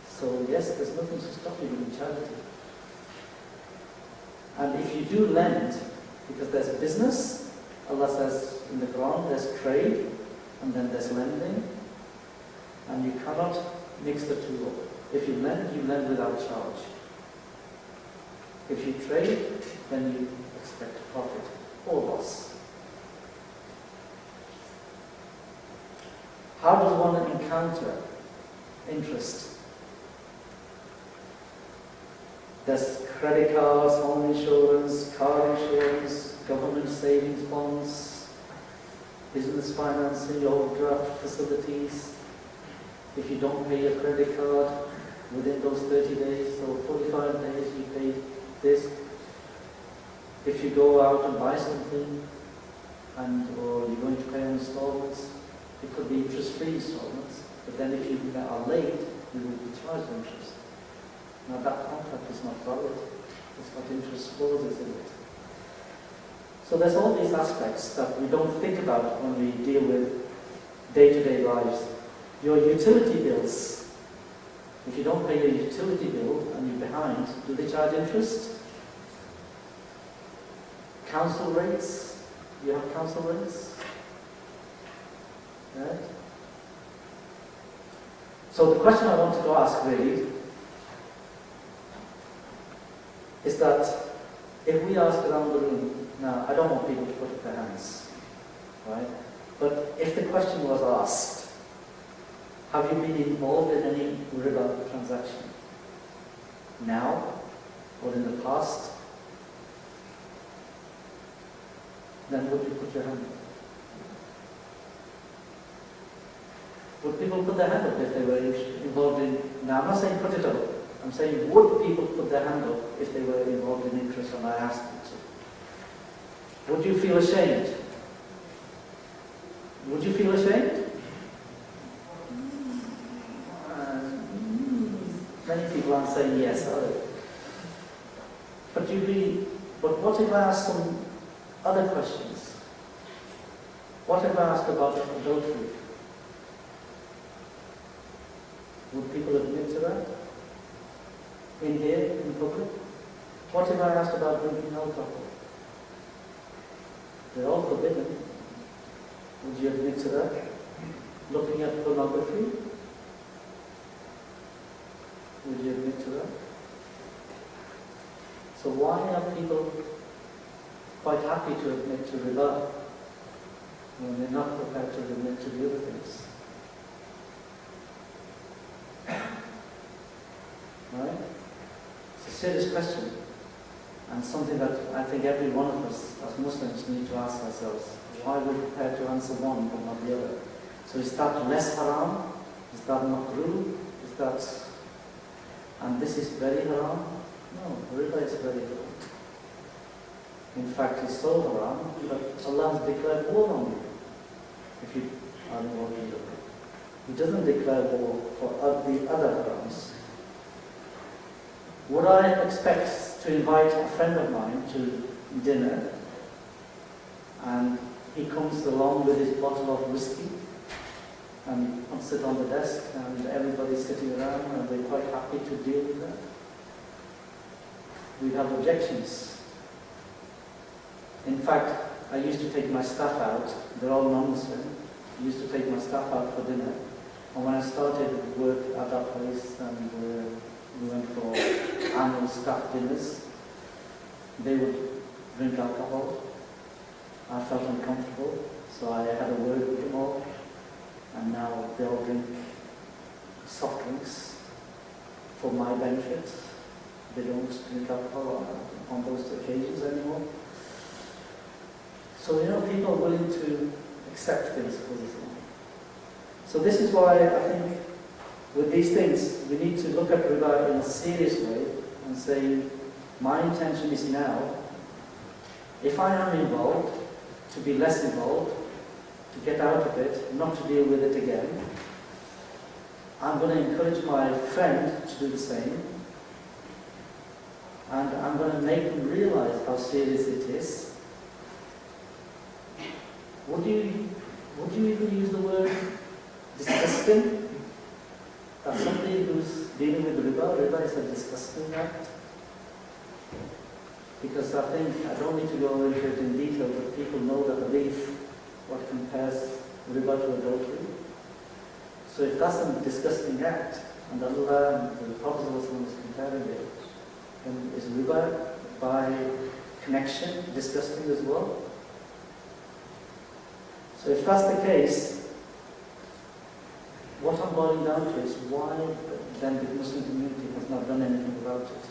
So yes, there's nothing to stop you doing charity. And if you do lend, because there's business, Allah says in the Quran, there's trade, and then there's lending, and you cannot mix the two up. If you lend without charge. If you trade, then you expect profit or loss. How does one encounter interest? There's credit cards, home insurance, car insurance, government savings bonds, business financing, overdraft facilities. If you don't pay your credit card within those 30 days or 45 days, you pay this. If you go out and buy something, or you're going to pay on installments, it could be interest-free installments, but then if you are late, you will be charged interest. Now that contract is not valid. It's got interest clauses in it. So there's all these aspects that we don't think about when we deal with day-to-day lives. Your utility bills. If you don't pay your utility bill and you're behind, do they charge interest? Council rates. You have council rates? Right? So the question I wanted to ask really is that if we ask around the room, now I don't want people to put up their hands, right? But if the question was asked, have you been involved in any riba transaction? Now or in the past? Then would you put your hand up? Would people put their hand up if they were involved in... Now I'm not saying put it up. I'm saying would people put their hand up if they were involved in interest and I asked them Would you feel ashamed? Would you feel ashamed? Many people aren't saying yes, are they? But what if I ask some other questions? What if I ask about adultery? Would people admit to that? In here, in public? What if I asked about drinking alcohol? They're all forbidden. Would you admit to that? Looking at pornography? Would you admit to that? So why are people quite happy to admit to riba when they're not prepared to admit to the other things? Right? It's a serious question, and something that I think every one of us as Muslims need to ask ourselves. Why are we prepared to answer one but not the other? So is that less haram? Is that makruh? Is that... And this is very haram? No, riba is very haram. In fact, it's so haram that Allah has declared war on you if you are involved in riba. He doesn't declare war for the other harams. Would I expect to invite a friend of mine to dinner and he comes along with his bottle of whiskey and puts it on the desk and everybody's sitting around and we're quite happy to deal with that? We have objections. In fact, I used to take my staff out, they're all non-Muslim, I used to take my staff out for dinner, and when I started work at that place and we went for annual staff dinners, they would drink alcohol. I felt uncomfortable, so I had a word with them all, and now they all drink soft drinks for my benefit. They don't drink alcohol on those occasions anymore. So, people are willing to accept things for this long. So this is why I think with these things, we need to look at riba in a serious way and say, my intention is now, if I am involved, to be less involved, to get out of it, not to deal with it again. I'm going to encourage my friend to do the same. And I'm going to make them realize how serious it is. Would you even use the word disgusting? That somebody who's dealing with riba is a disgusting act? Because I think, I don't need to go into it in detail, but people know the hadith, what compares riba to adultery. So if that's a disgusting act, and Allah and the Prophet is comparing it, then is riba by connection disgusting as well? So if that's the case, what I'm boiling down to is why then the Muslim community has not done anything about it.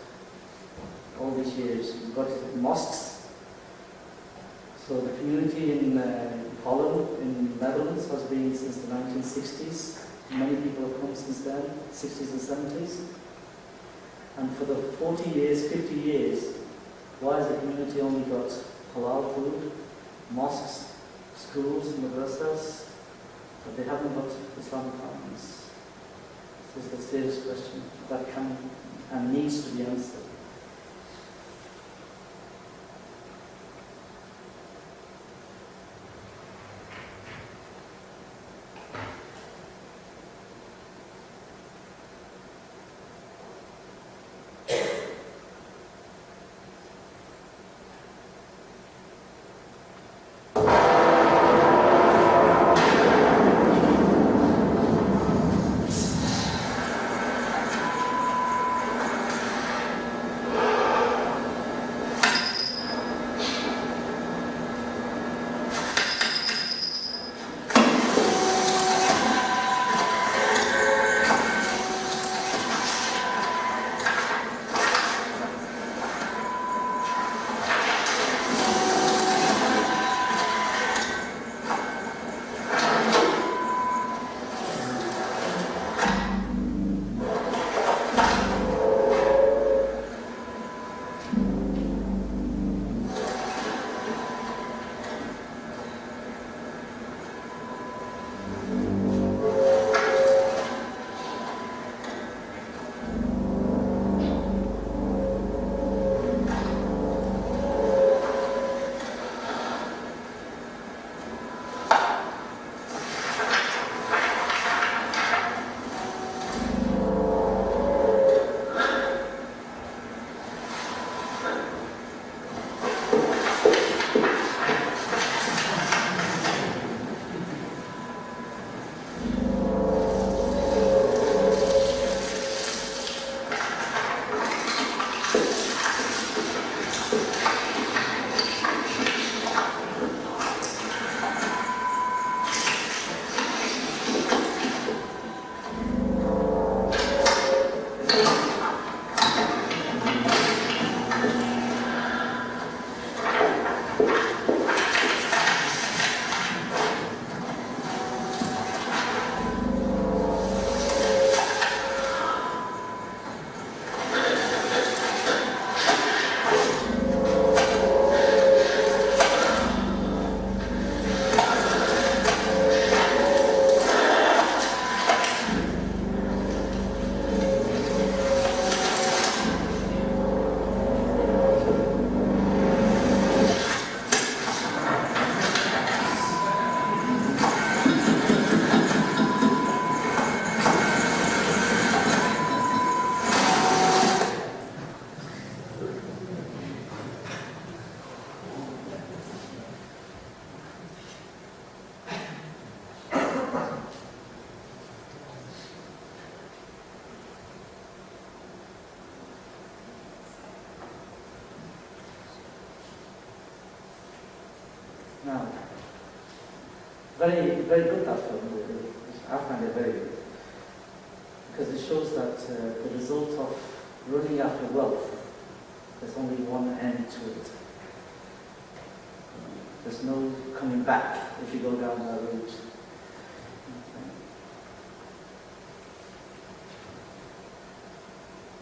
All these years, you've got mosques. So the community in Holland, in the Netherlands, has been since the 1960s. Many people have come since then, 60s and 70s. And for the 40 years, 50 years, why has the community only got halal food, mosques, schools, madrasas, but they haven't got Islamic harmonies? This is a serious question that can and needs to be answered. Now, very, very good that film. I find it very good because it shows that the result of running after wealth, there's only one end to it. There's no coming back if you go down that route.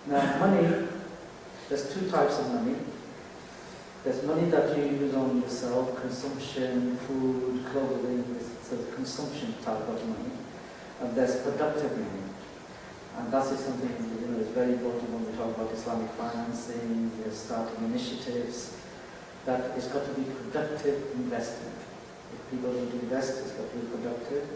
Now, money, there's two types of money. There's money that you use on yourself, consumption, food, clothing, it's a consumption type of money. And there's productive money. And that is something is very important when we talk about Islamic financing, starting initiatives, that it's got to be productive investment. If people need to invest, it's got to be productive.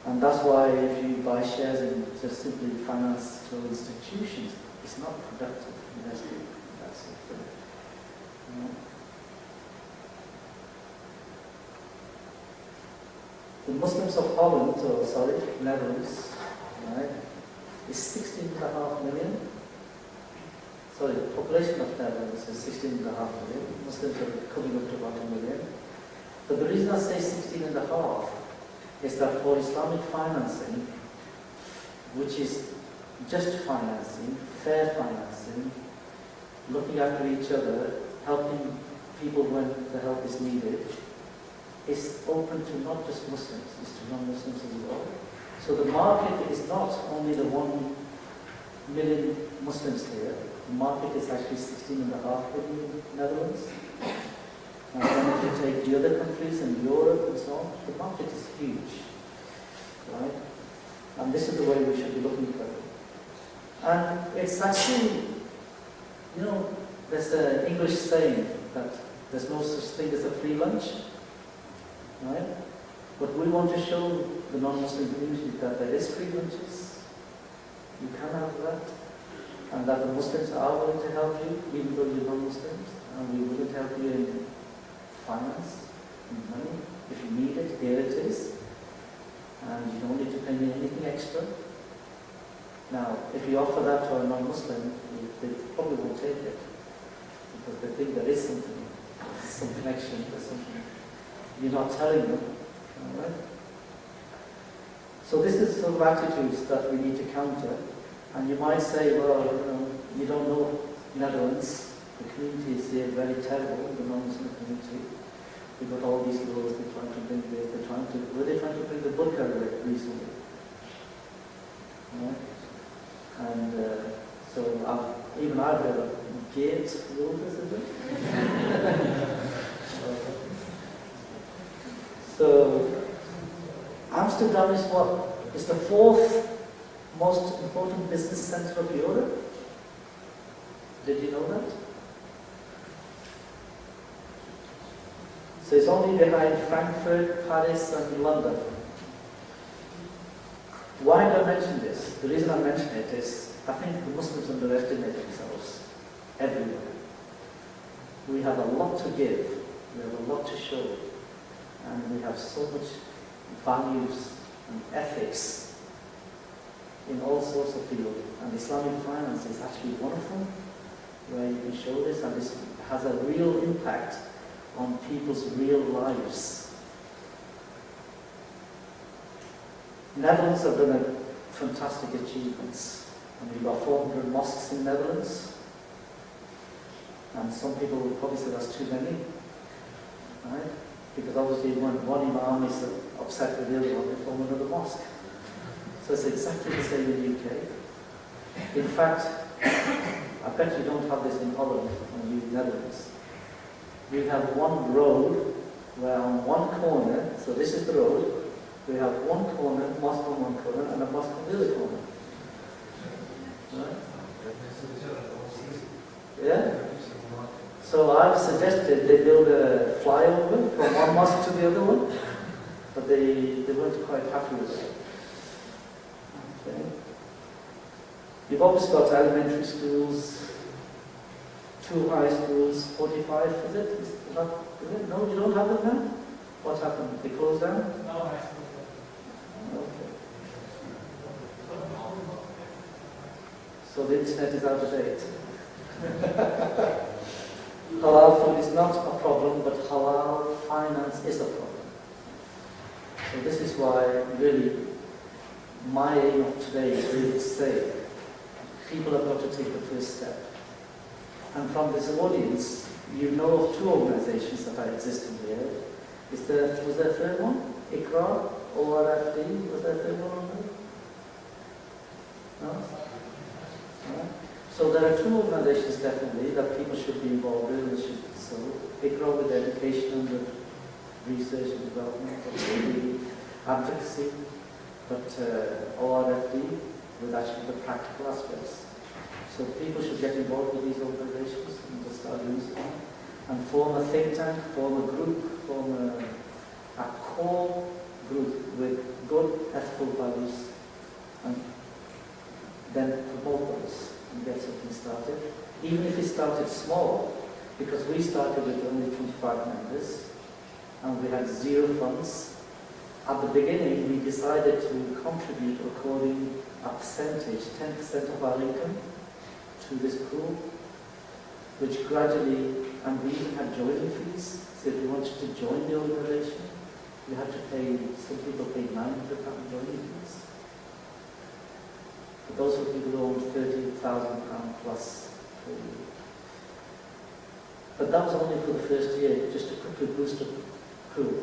And that's why if you buy shares in just simply financial institutions, it's not productive investing. That's it. The Muslims of Holland, Netherlands, right, is 16.5 million. Sorry, the population of Netherlands is 16.5 million. Muslims are coming up to about 1 million. But the reason I say 16.5 is that for Islamic financing, which is just financing, fair financing, looking after each other, helping people when the help is needed, is open to not just Muslims, it's to non-Muslims as well. So the market is not only the 1 million Muslims here, the market is actually 16.5 million in Netherlands. And then if you take the other countries in Europe and so on, the market is huge, right? And this is the way we should be looking for it. And it's actually, there's an English saying that there's no such thing as a free lunch, right? But we want to show the non-Muslim community that there is free lunches, you can have that, and that the Muslims are willing to help you, even though you're non-Muslims, and we're willing to help you in finance, in money. If you need it, here it is. And you don't need to pay me anything extra. Now, if you offer that to a non-Muslim, they probably won't take it. Because they think there is something, some connection, there's something you're not telling them. Alright? So this is sort of attitudes that we need to counter. And you might say, well, you don't know Netherlands. The community is here very terrible, the non-Muslim community. We've got all these laws, they're trying to bring this, were they trying to bring the burqa recently? Right? And so even I've heard of gate rules, isn't it? So Amsterdam is what? It's the 4th most important business center of Europe. Did you know that? So it's only behind Frankfurt, Paris and London. Why do I mention this? The reason I mention it is I think the Muslims underestimate themselves everywhere. We have a lot to give, we have a lot to show, and we have so much values and ethics in all sorts of fields. And Islamic finance is actually one of them, where you can show this, and this has a real impact on people's real lives. Netherlands have done a fantastic achievements. And we've got 400 mosques in Netherlands. And some people will probably say that's too many, right? Because obviously when one imam is upset with the other one, they form another mosque. So it's exactly the same in the UK. In fact, I bet you don't have this in Holland and the Netherlands. We have one road where on one corner, so this is the road, we have one corner, mosque on one corner, and a mosque on the other corner. Right? Yeah? So I've suggested they build a flyover from one mosque to the other one, but they weren't quite happy with it. Okay. You've obviously got elementary schools, 2 high schools, 45, is it? Is it? No, you don't have them now? What happened? They closed down? No, high school. Okay. So the internet is out of date. halal food is not a problem, but halal finance is a problem. So this is why really my aim of today is really to say people have got to take the first step. And from this audience, you know of two organizations that are existing here. Was there a third one? ICRA, ORFD, was there a third one on there? No? No? So there are two organizations definitely that people should be involved in. So ICRA with education and with research and development, and advocacy, but ORFD with actually the practical aspects. So people should get involved with these organizations and just start using them and form a think tank, form a group, form a core group with good ethical values, and then promote those and get something started. Even if it started small, because we started with only 25 members and we had 0 funds. At the beginning, we decided to contribute according a percentage, 10% of our income to this pool, which gradually, and we even had joining fees. So if you wanted to join the organization, you had to pay, some people paid £900 joining fees. But those were people who owned £30,000 plus per year. But that was only for the first year, just to quickly boost the pool.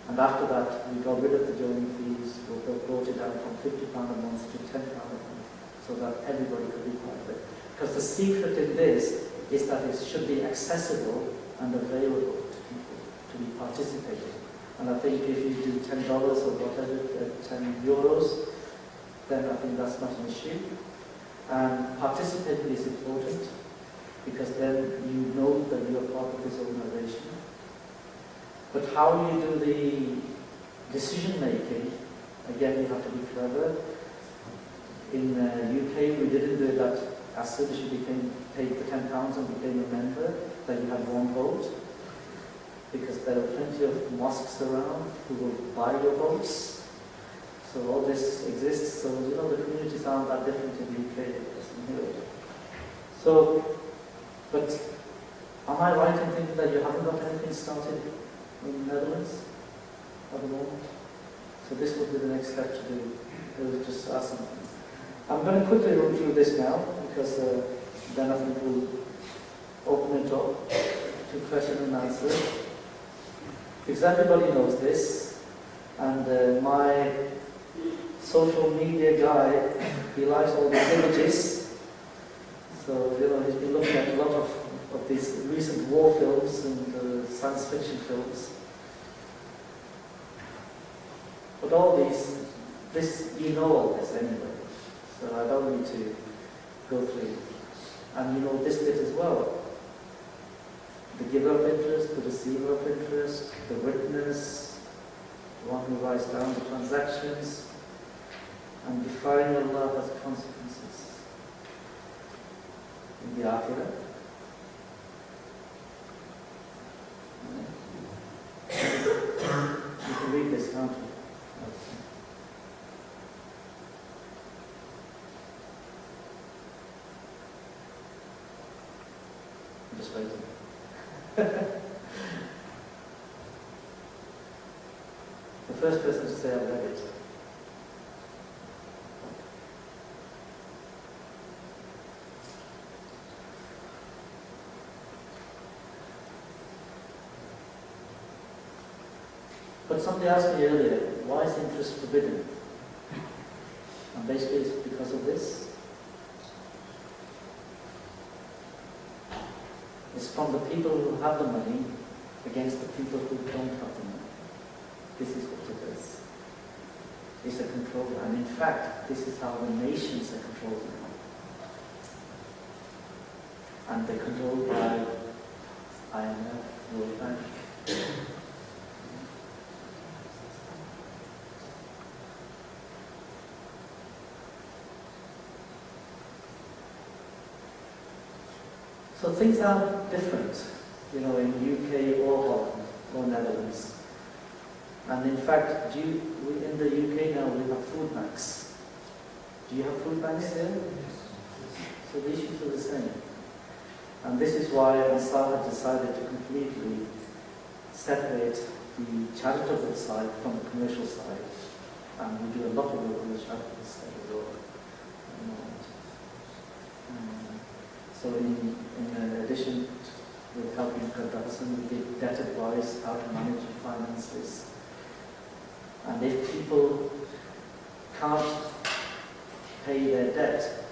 And after that, we got rid of the joining fees, we brought it down from £50 a month to £10 a month, so that everybody could be part of it. Because the secret in this is that it should be accessible and available to people to be participating. And I think if you do $10 or whatever, €10, then I think that's not an issue. And participating is important, because then you know that you are part of this organization. But how you do the decision making, again, you have to be clever. In UK, we didn't do that as soon as you paid the £10 and became a member, that you had one vote, because there are plenty of mosques around who will buy your votes. So all this exists. So you know the communities aren't that different in the UK as in here. So, but am I right in thinking that you haven't got anything started in the Netherlands at the moment? So this would be the next step to do. It was just ask something. I'm going to quickly run through this now, because then I think we'll open it up to question and answer. Because everybody knows this, and my social media guy, he likes all these images. So, you know, he's been looking at a lot of these recent war films and science fiction films. But all this, you know all this anyway. So I don't need to go through it. And you know this bit as well. The giver of interest, the receiver of interest, the witness, the one who writes down the transactions, and defying Allah has consequences in the Akhirah. You can read this, can't you? I'm just waiting. The first person to say I've read it. But somebody asked me earlier, why is interest forbidden? And basically it's because of this. It's from the people who have the money against the people who don't have the money. This is what it is. It's a control. And in fact, this is how the nations are controlled now. And they're controlled by IMF, World Bank. So things are different, you know, in UK or Holland or Netherlands. And in fact, in the UK now we have food banks. Do you have food banks there? So the issues are the same. And this is why Ansar had decided to completely separate the charitable side from the commercial side. And we do a lot of work on the charitable side as well. So in addition with helping Qaddafi, we give debt advice, how to manage your finances. And if people can't pay their debt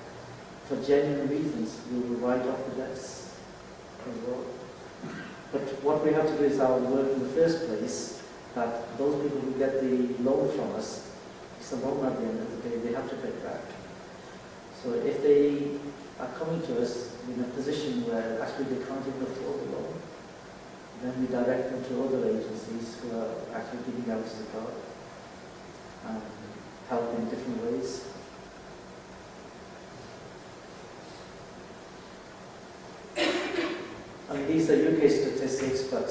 for genuine reasons, we will write off the debts as well. But what we have to do is our work in the first place, that those people who get the loan from us, it's a loan at the end of the day, they have to pay back. So if they are coming to us in a position where actually they can't even afford the loan, then we direct them to other agencies who are actually giving out zakat and help in different ways. I mean, these are UK statistics, but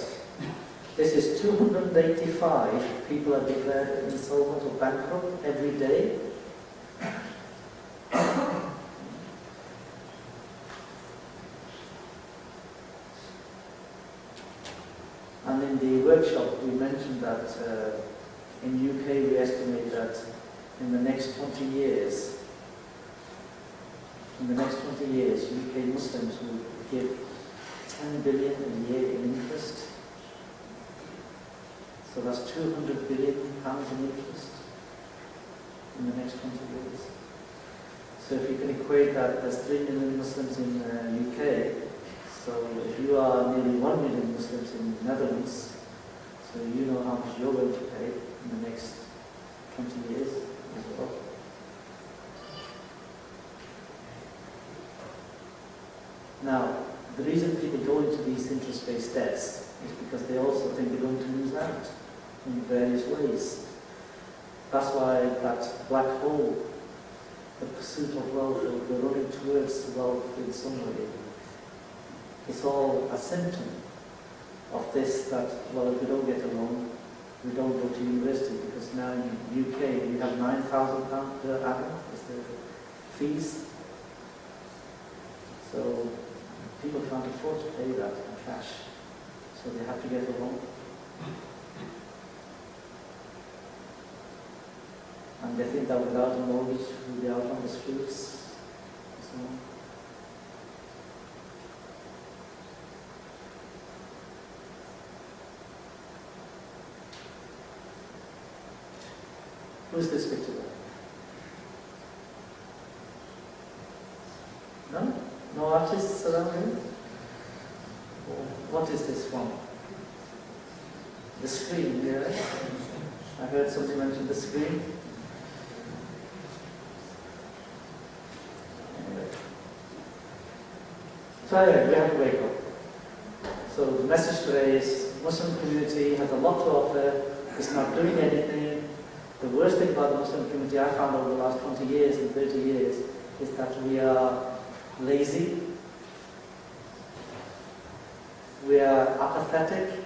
this is 285 people are declared insolvent or bankrupt every day. And in the workshop, we mentioned that in UK we estimate that in the next 20 years, UK Muslims will give 10 billion a year in interest. So that's 200 billion pounds in interest in the next 20 years. So if you can equate that, there's 3 million Muslims in the UK. So if you are nearly 1 million Muslims in the Netherlands, so you know how much you're going to pay in the next 20 years as well. Now, the reason people go into these interest-based debts is because they also think they're going to lose out in various ways. That's why that black hole, the pursuit of wealth, or the running towards wealth in some way, it's all a symptom of this, that, well, if we don't get a loan, we don't go to university, because now in the UK we have £9,000 per annum as the fees. So people can't afford to pay that in cash, so they have to get a loan. And they think that without a mortgage we'll be out on the streets. So, who's this picture? No? No artists around here? What is this from? The screen, yeah? I heard somebody mention the screen. So anyway, we have to wake up. So the message today is Muslim community has a lot to offer, it's not doing anything. The worst thing about the Muslim community I found over the last 20 years and 30 years is that we are lazy, we are apathetic,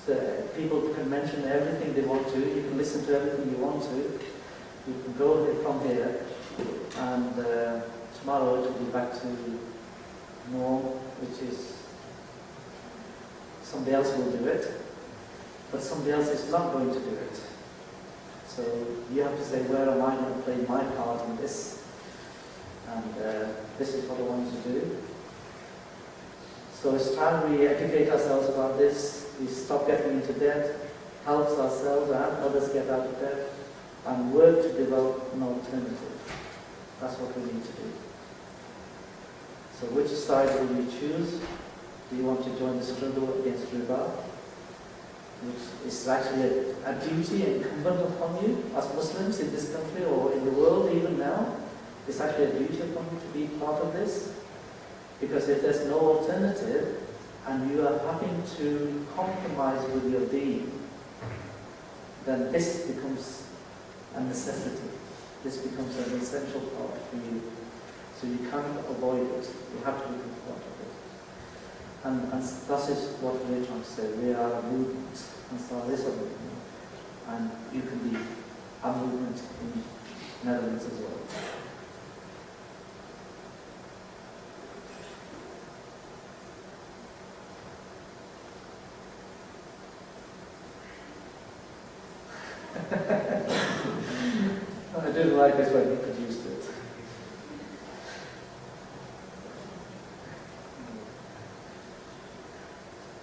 so people can mention everything they want to, you can listen to everything you want to, you can go from here, and tomorrow it will be back to norm, which is somebody else will do it, but somebody else is not going to do it. So you have to say, where am I going to play my part in this? And this is what I want to do. So it's time we educate ourselves about this, we stop getting into debt, helps ourselves and others get out of debt, and work to develop an alternative. That's what we need to do. So which side will you choose? Do you want to join the struggle against riba, which is actually a duty incumbent upon you as Muslims in this country or in the world even now? It's actually a duty upon you to be part of this. Because if there's no alternative and you are having to compromise with your deen, then this becomes a necessity. This becomes an essential part for you. So you can't avoid it. You have to be part of it. And that is what we're trying to say. We are a movement. And so this is a movement. And you can be a movement in Netherlands as well. I didn't like this when he produced it.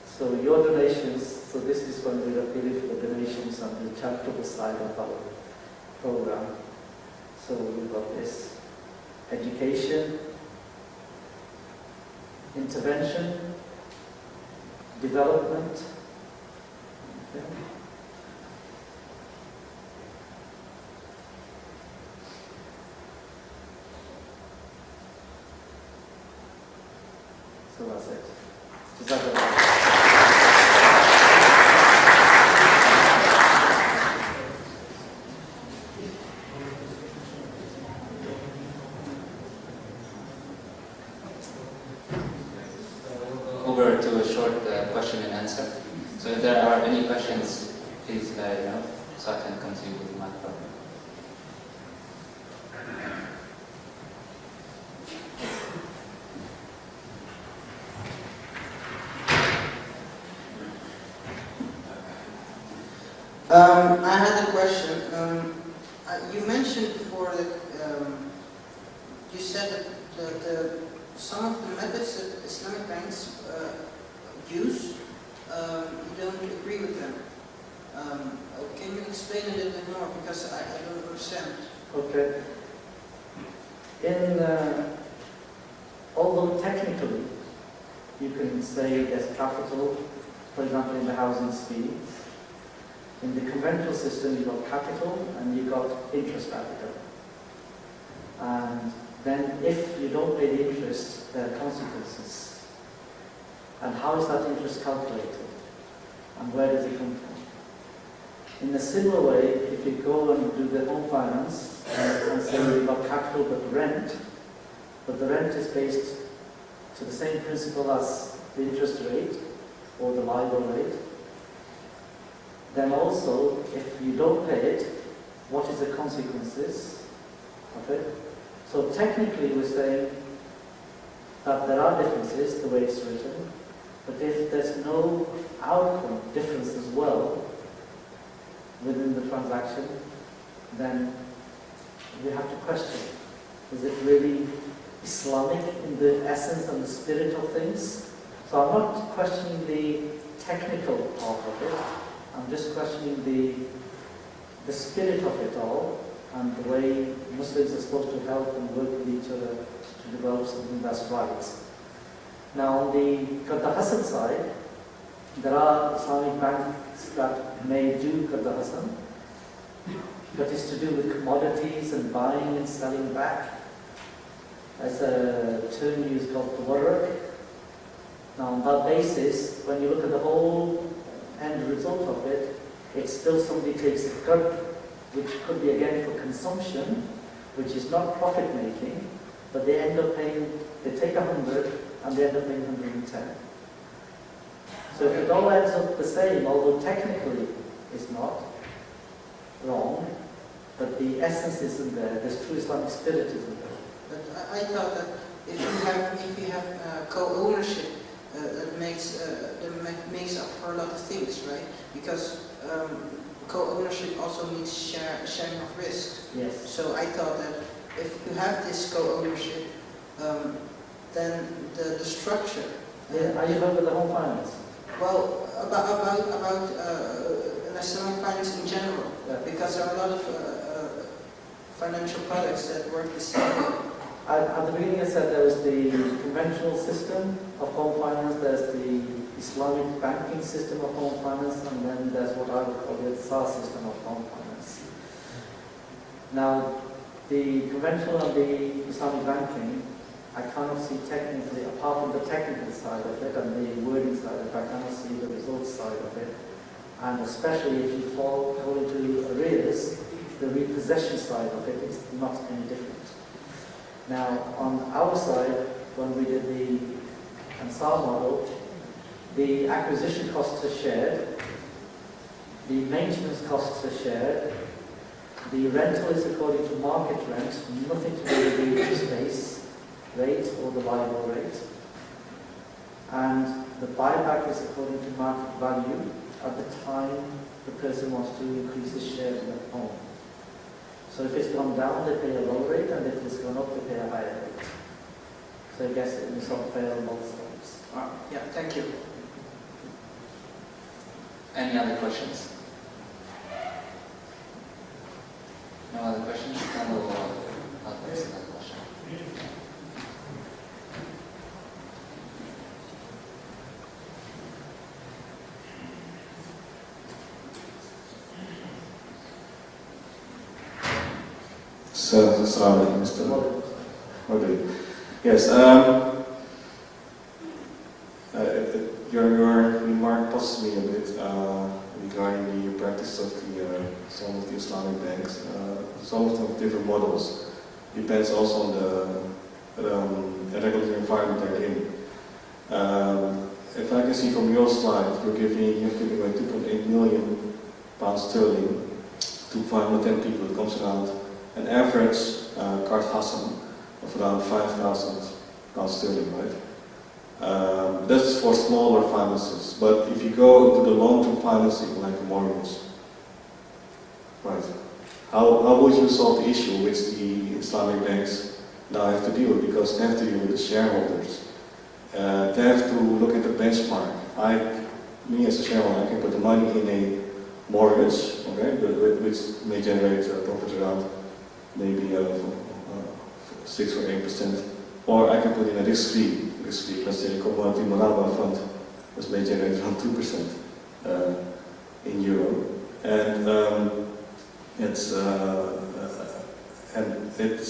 So your donations, so this is when we're appealing for the donations on the charitable side of our program. So we've got this education, intervention, development. Okay. So that's it. Jazakallah. Over to a short question and answer. So if there are any questions, please so I can come to you with the microphone. I had a question. You mentioned before that you said that some of the methods that Islamic banks use, you don't agree with them. Can you explain a little bit more, because I don't understand. Okay. Although technically you can say there's capital, for example in the housing scheme, in the conventional system you've got capital and you've got interest capital. And then if you don't pay the interest, there are consequences. And how is that interest calculated? And where does it come from? In a similar way, if you go and do the home finance and say you've got capital but the rent is based to the same principle as the interest rate or the LIBOR rate, then also, if you don't pay it, what is the consequences of it? So technically we're saying that there are differences, the way it's written, but if there's no outcome difference as well within the transaction, then we have to question, is it really Islamic in the essence and the spirit of things? So I'm not questioning the technical part of it, I'm just questioning the spirit of it all and the way Muslims are supposed to help and work with each other to develop something that's right. Now on the Qadda Hasan side, there are Islamic banks that may do Qadda Hasan, but it's to do with commodities and buying and selling back. As a term used called tawarruk. Now on that basis, when you look at the whole end result of it, it's still somebody takes a cut, which could be again for consumption, which is not profit making, but they end up paying, they take 100 and they end up paying 110. So if it all ends up the same, although technically it's not wrong, but the essence isn't there, there's true Islamic spirit isn't there. But I thought that if you have co-ownership, that makes up for a lot of things, right? Because co-ownership also means sharing of risk. Yes. So I thought that if you have this co-ownership, then the structure. Are you heard of the home finance? Well, about Islamic finance in general, because there are a lot of financial products that work the same way. At the beginning I said there was the conventional system of home finance, there's the Islamic banking system of home finance, and then there's what I would call the SAR system of home finance. Now, the conventional and the Islamic banking, I cannot see technically, apart from the technical side of it and the wording side of it, I cannot see the results side of it. And especially if you fall into arrears, the repossession side of it is not any different. Now, on our side, when we did the Ansar model, the acquisition costs are shared, the maintenance costs are shared, the rental is according to market rent, nothing to do with the interest base rate or the LIBOR rate, and the buyback is according to market value, at the time the person wants to increase his share in the home. So if it's gone down, they pay a lower rate, and if it's gone up, they pay a higher rate. So I guess it is unfair on both sides. Yeah, thank you. Any other questions? No other questions? Then we'll answer that question. So, Assalamu alaikum, Mr. Okay. Yes, your remark puzzles me a bit regarding the practice of some of the Islamic banks. Some of them have different models. Depends also on the regulatory environment they're in. If I can see from your slide, you're giving away 2.8 million pounds sterling to 510 people. It comes around an average card Hassan of around 5,000 pounds sterling, right? That's for smaller finances. But if you go into the long-term financing, like a mortgage, right? How would you solve the issue which the Islamic banks now have to deal with? Because they have to deal with the shareholders. They have to look at the benchmark. Me as a shareholder, I can put the money in a mortgage, okay, which may generate a profit around maybe 6 or 8%, or I can put in a risk-free, let's say a commodity Moraba fund, which may generate around 2% in euro, and it's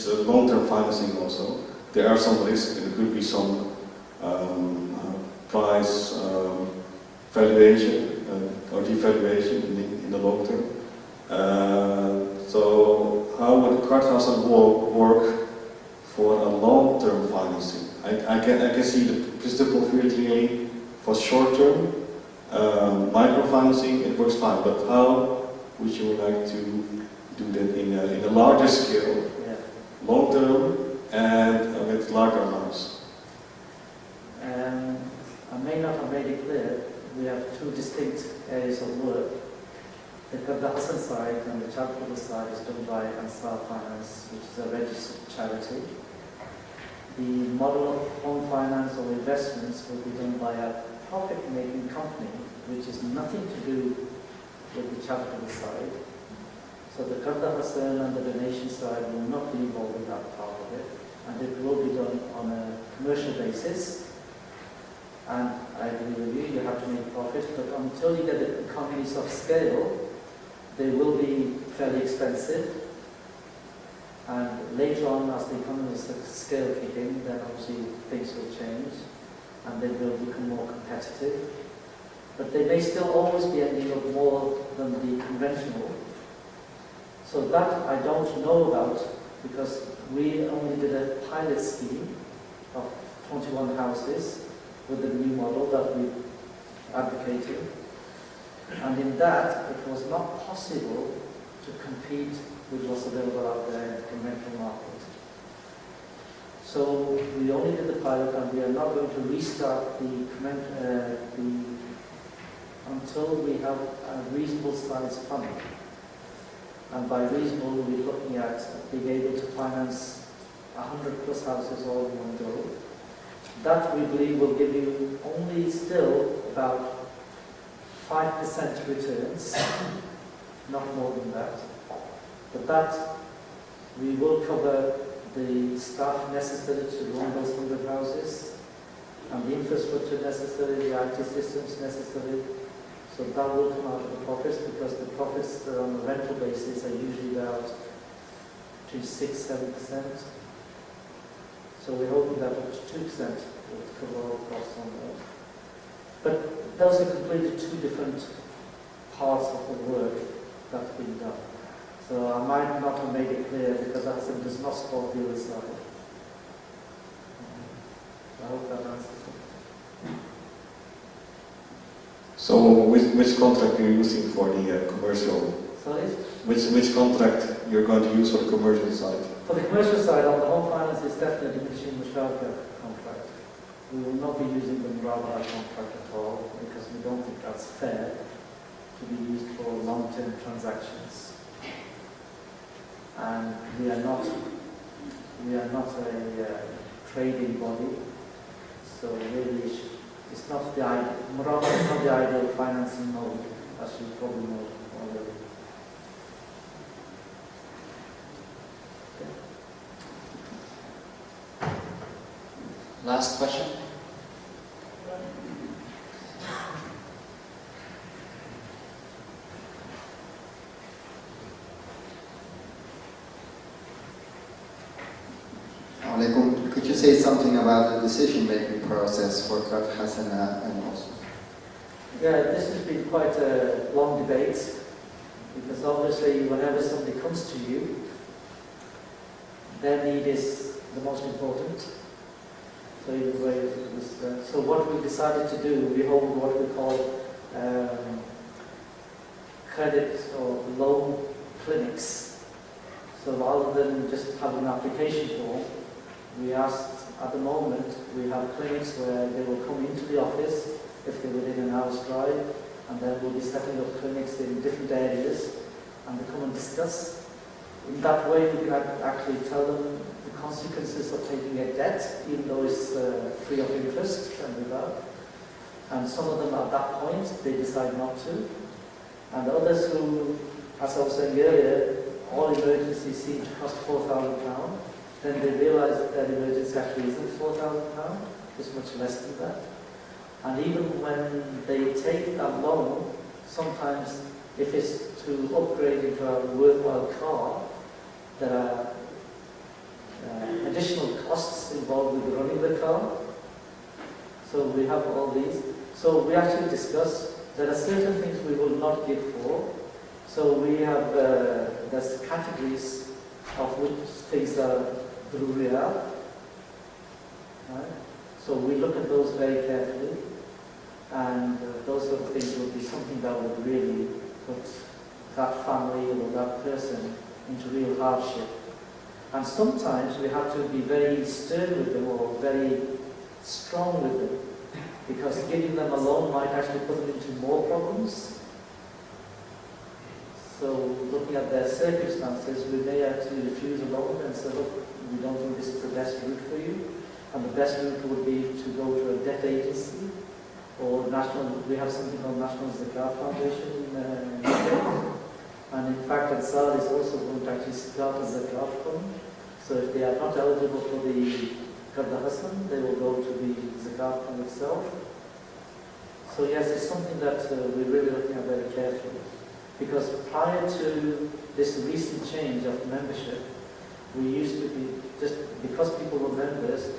long-term financing also. There are some risks. There could be some price valuation or devaluation in the long term. So how would the card house work for a long-term financing? I can see the principle very clearly. For short-term microfinancing, it works fine. But how would you like to do that in a larger scale, long-term, and with larger amounts? I may not have made it clear. We have two distinct areas of work. The Qadda Hassan side and the charitable side is done by Ansar Finance, which is a registered charity. The model of home finance or investments will be done by a profit-making company, which is nothing to do with the charitable side. So the Qadda Hassan and the donation side will not be involved in that part of it, and it will be done on a commercial basis. And I agree with you, you have to make profit, but until you get the economies of scale, they will be fairly expensive. And later on, as the economies of scale kick in, then obviously things will change and they will become more competitive. But they may still always be ending up more than the conventional. So that I don't know about, because we only did a pilot scheme of 21 houses with the new model that we advocated. And in that, it was not possible to compete with what's available out there in the conventional market. So we only did the pilot, and we are not going to restart until we have a reasonable size fund. And by reasonable, we'll be looking at being able to finance 100 plus houses all in one go. That we believe will give you only still about 5% returns, not more than that. But that we will cover the staff necessary to run those 100 houses and the infrastructure necessary, the IT systems necessary. So that will come out of the profits, because the profits that are on the rental basis are usually about between 6-7%. So we're hoping that up to 2% will cover all costs on those. But those are completely two different parts of the work that's been done. So I might not have made it clear, because that does not support the other side. I hope that answers it. So which contract are you using for the commercial? Sorry? Which contract you're going to use for the commercial side? For the commercial side, on the home finance, it's definitely the machine Musharka contract. We will not be using the Murabba contract at all, because we don't think that's fair. to be used for long-term transactions. And we are not a trading body, so really it's not the Morocco is not the ideal financing mode, as you probably know already. Last question. Alaikum. Could you say something about the decision-making process for Qad Hasana and also? Yeah, this has been quite a long debate, because obviously whenever somebody comes to you, their need is the most important. So what we decided to do, we hold what we call credit or loan clinics. So rather than just having an application form, we asked, at the moment, we have clinics where they will come into the office if they're within an hour's drive, and then we'll be setting up clinics in different areas, and they come and discuss. In that way, we can actually tell them the consequences of taking a debt, even though it's free of interest and without. And some of them at that point, they decide not to. And others who, as I was saying earlier, all emergencies seem to cost £4,000, then they realise that their emergency actually isn't £4,000, it's much less than that. And even when they take that loan, sometimes if it's to upgrade into a worthwhile car, there are additional costs involved with running the car. So we have all these. So we actually discuss, there are certain things we will not give for. So we have, there's categories of which things are Druriyat. Right? So we look at those very carefully, and those sort of things would be something that would really put that family or that person into real hardship. And sometimes we have to be very stern with them or very strong with them, because giving them a loan might actually put them into more problems. So looking at their circumstances, we may actually refuse a loan and say, look, we don't think this is the best route for you. And the best route would be to go to a debt agency or national, we have something called National Zakat Foundation in UK. And in fact, Ansar is also going to actually start a Zakat fund. So if they are not eligible for the Qad Hasan, they will go to the Zakat fund itself. So yes, it's something that we're really looking at very carefully. Because prior to this recent change of membership, we used to be, just because people were members,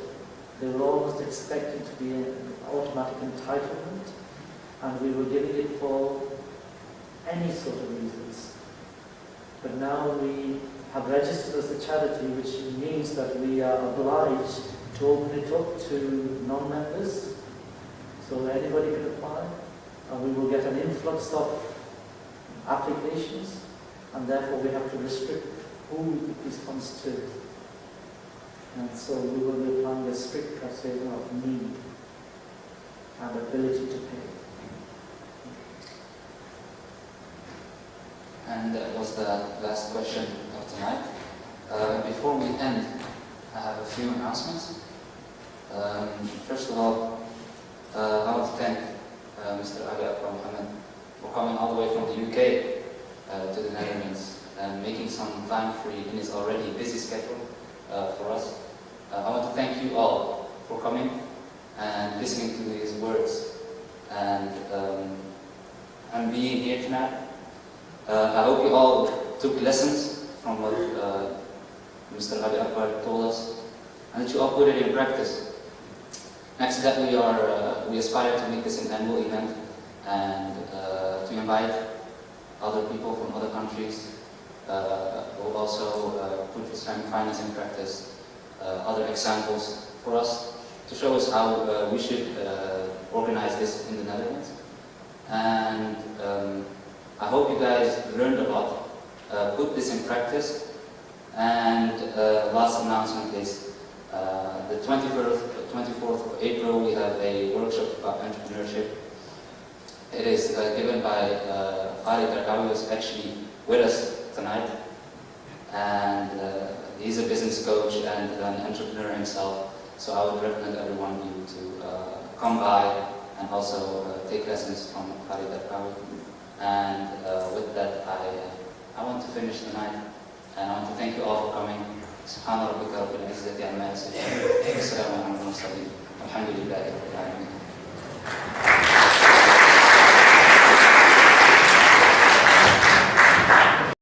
they were almost expected to be an automatic entitlement, and we were giving it for any sort of reasons. But now we have registered as a charity, which means that we are obliged to open it up to non-members, so anybody can apply, and we will get an influx of applications, and therefore we have to restrict who we give these funds to. And so we will be applying a strict criteria of need and ability to pay. And that was the last question of tonight. Before we end, I have a few announcements. First of all, I want to thank Mr. Ali Akbar Mohammed for coming all the way from the UK to the Netherlands and making some time free in his already busy schedule for us. I want to thank you all for coming and listening to his words and being here tonight. I hope you all took lessons from what Mr. Ali Akbar told us, and that you all put it in practice. Next step, we aspire to make this an annual event and to invite other people from other countries who will also put Islamic finance in practice, other examples for us to show us how we should organize this in the Netherlands. And I hope you guys learned a lot, put this in practice. And last announcement is the 24th of April, we have a workshop about entrepreneurship. It is given by Khalid Darqawi, who is actually with us tonight. And he's a business coach and an entrepreneur himself. So I would recommend everyone you to come by and also take lessons from Khalid Darqawi. And with that, I want to finish the night. And I want to thank you all for coming. سبحان ربك رب العزة عما يصفون والسلام على المرسلين والحمد لله رب العالمين.